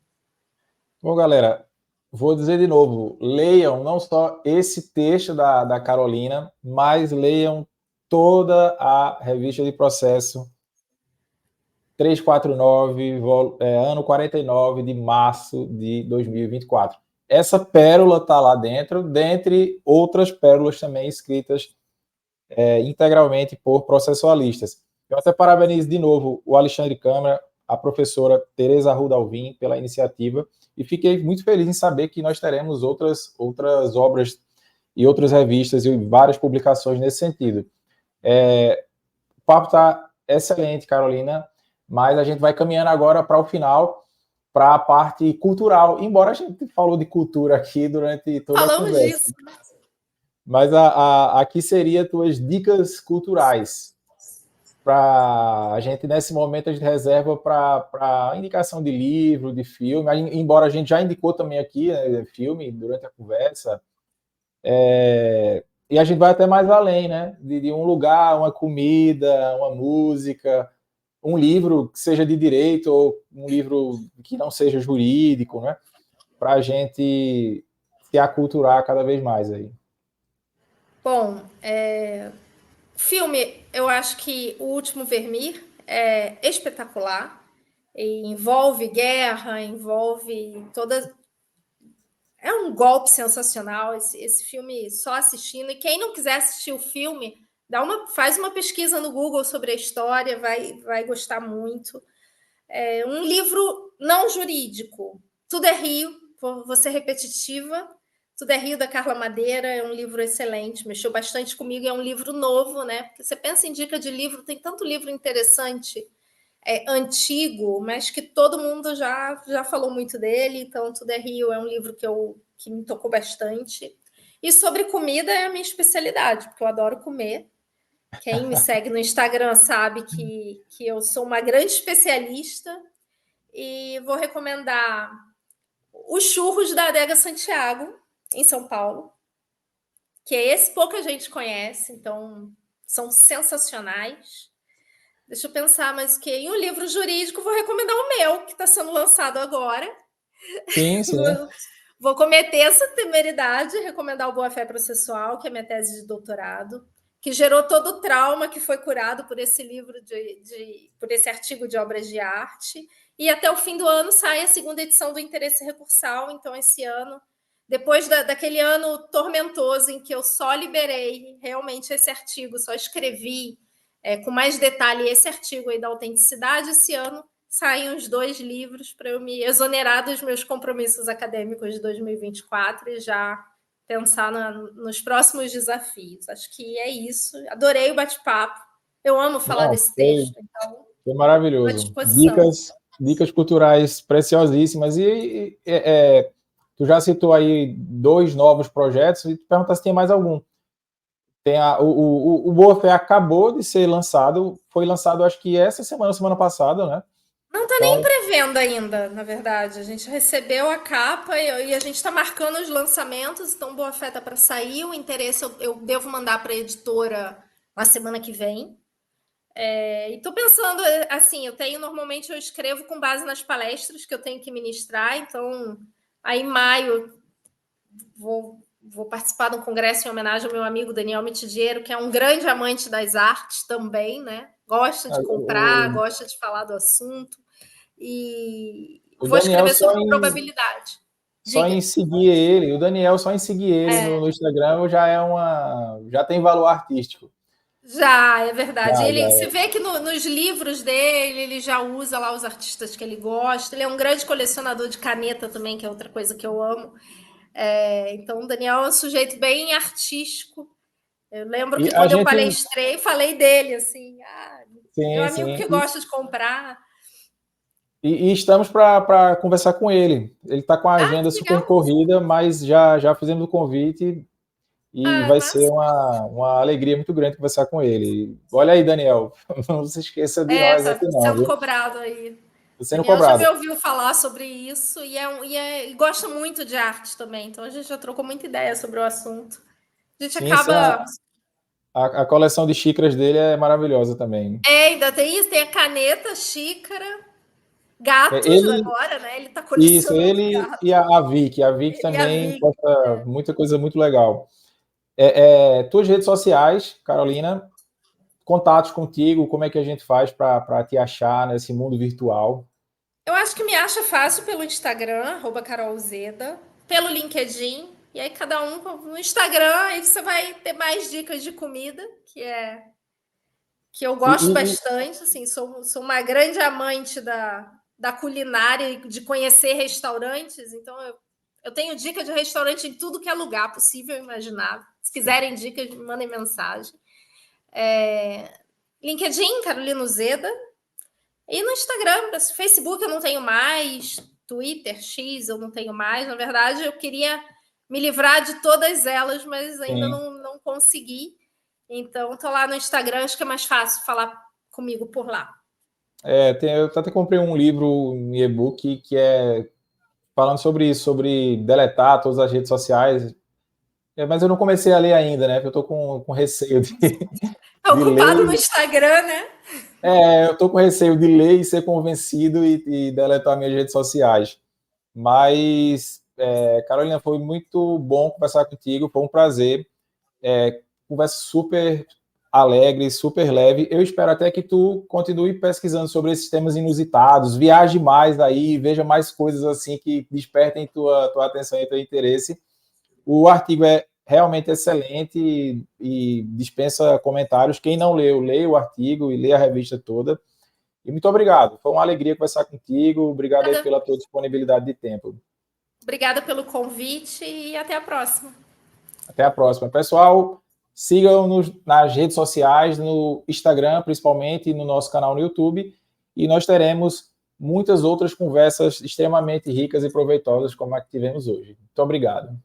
Bom, galera, vou dizer de novo: leiam não só esse texto da Carolina, mas leiam toda a revista de processo 349, ano 49 de março de 2024. Essa pérola está lá dentro, dentre outras pérolas também escritas integralmente por processualistas. Eu até parabenizo de novo o Alexandre Câmara, a professora Tereza Arruda Alvim pela iniciativa, e fiquei muito feliz em saber que nós teremos outras obras e outras revistas e várias publicações nesse sentido. O papo está excelente, Carolina, mas a gente vai caminhando agora para o final, para a parte cultural, embora a gente falou de cultura aqui durante toda a Falamos conversa. disso. Mas aqui seria tuas dicas culturais para a gente, nesse momento, a gente reserva para indicação de livro, de filme, embora a gente já indicou também aqui, né, filme durante a conversa, e a gente vai até mais além, né? De um lugar, uma comida, uma música, um livro que seja de direito ou um livro que não seja jurídico, né? Para a gente se aculturar cada vez mais aí. Bom, filme, eu acho que O Último Vermir é espetacular. E envolve guerra, envolve toda. É um golpe sensacional esse filme só assistindo. E quem não quiser assistir o filme, faz uma pesquisa no Google sobre a história, vai gostar muito. É um livro não jurídico. Tudo é Rio, vou ser repetitiva. Tudo é Rio, da Carla Madeira, é um livro excelente, mexeu bastante comigo, é um livro novo, né? Porque você pensa em dica de livro, tem tanto livro interessante, antigo, mas que todo mundo já falou muito dele, então Tudo é Rio é um livro que me tocou bastante. E sobre comida é a minha especialidade, porque eu adoro comer. Quem me segue no Instagram sabe que eu sou uma grande especialista e vou recomendar os churros da Adega Santiago, em São Paulo, que é esse pouca gente conhece, então são sensacionais. Deixa eu pensar, mas que em um livro jurídico vou recomendar o meu, que está sendo lançado agora. Sim, sim. Vou cometer essa temeridade e recomendar o Boa-Fé Processual, que é minha tese de doutorado, que gerou todo o trauma que foi curado por esse livro, por esse artigo de obras de arte. E até o fim do ano sai a segunda edição do Interesse Recursal. Então, esse ano, depois daquele ano tormentoso em que eu só liberei realmente esse artigo, só escrevi com mais detalhe esse artigo aí da autenticidade, esse ano saem os 2 livros para eu me exonerar dos meus compromissos acadêmicos de 2024 e já pensar nos próximos desafios. Acho que é isso. Adorei o bate-papo. Eu amo falar desse texto. Então, foi maravilhoso. Dicas culturais preciosíssimas. Tu já citou aí 2 novos projetos e tu pergunta se tem mais algum. Tem o Boa-Fé acabou de ser lançado, foi lançado acho que essa semana passada, né? Não está nem em pré-venda ainda, na verdade. A gente recebeu a capa e a gente está marcando os lançamentos, então Boa-Fé está para sair. O interesse eu devo mandar para a editora na semana que vem. E estou pensando, assim, normalmente eu escrevo com base nas palestras que eu tenho que ministrar, então aí em maio vou participar de um congresso em homenagem ao meu amigo Daniel Mitidiero, que é um grande amante das artes também, né? Gosta de comprar, gosta de falar do assunto. E vou escrever sobre probabilidade. Só em seguir ele, o Daniel, só em seguir ele no Instagram já tem valor artístico. Já, é verdade. Você vê que nos livros dele, ele já usa lá os artistas que ele gosta. Ele é um grande colecionador de caneta também, que é outra coisa que eu amo. Então, o Daniel é um sujeito bem artístico. Eu lembro que quando eu palestrei, falei dele, assim, meu amigo que gosta de comprar. E estamos para conversar com ele. Ele está com a agenda super corrida, mas já fizemos o convite e vai ser uma alegria muito grande conversar com ele. Olha aí, Daniel, não se esqueça de nós aqui não. Sendo cobrado aí. Sendo cobrado. Já me ouviu falar sobre isso e gosta muito de arte também, então a gente já trocou muita ideia sobre o assunto. A gente acaba... A coleção de xícaras dele é maravilhosa também. Ainda tem isso, tem a caneta, xícara, gatos agora, né? Ele tá colecionando ele gatos. E a Vicky. A Vicky também posta muita coisa muito legal. Tuas redes sociais, Carolina, contatos contigo, como é que a gente faz para te achar nesse mundo virtual? Eu acho que me acha fácil pelo Instagram, @carolzeda, pelo LinkedIn, e aí cada um no Instagram, aí você vai ter mais dicas de comida, que eu gosto bastante, assim, sou uma grande amante da culinária e de conhecer restaurantes, então eu tenho dica de restaurante em tudo que é lugar possível e imaginável. Se quiserem dicas, me mandem mensagem. LinkedIn, Carolina Zeda. E no Instagram, Facebook eu não tenho mais, Twitter, X eu não tenho mais. Na verdade, eu queria me livrar de todas elas, mas ainda não consegui. Então, estou lá no Instagram, acho que é mais fácil falar comigo por lá. Eu até comprei um livro em e-book que é falando sobre isso, sobre deletar todas as redes sociais. Mas eu não comecei a ler ainda, né? Porque eu estou com receio de... Tá ocupado no Instagram, né? Eu estou com receio de ler e ser convencido e deletar minhas redes sociais. Mas, Carolina, foi muito bom conversar contigo, foi um prazer. Conversa super alegre, super leve. Eu espero até que tu continue pesquisando sobre esses temas inusitados, viaje mais aí, veja mais coisas assim que despertem tua atenção e teu interesse. O artigo é realmente excelente e dispensa comentários. Quem não leu, leia o artigo e leia a revista toda. E muito obrigado. Foi uma alegria conversar contigo. Obrigado aí pela tua disponibilidade de tempo. Obrigada pelo convite e até a próxima. Até a próxima. Pessoal, sigam-nos nas redes sociais, no Instagram, principalmente, e no nosso canal no YouTube. E nós teremos muitas outras conversas extremamente ricas e proveitosas como a que tivemos hoje. Muito obrigado.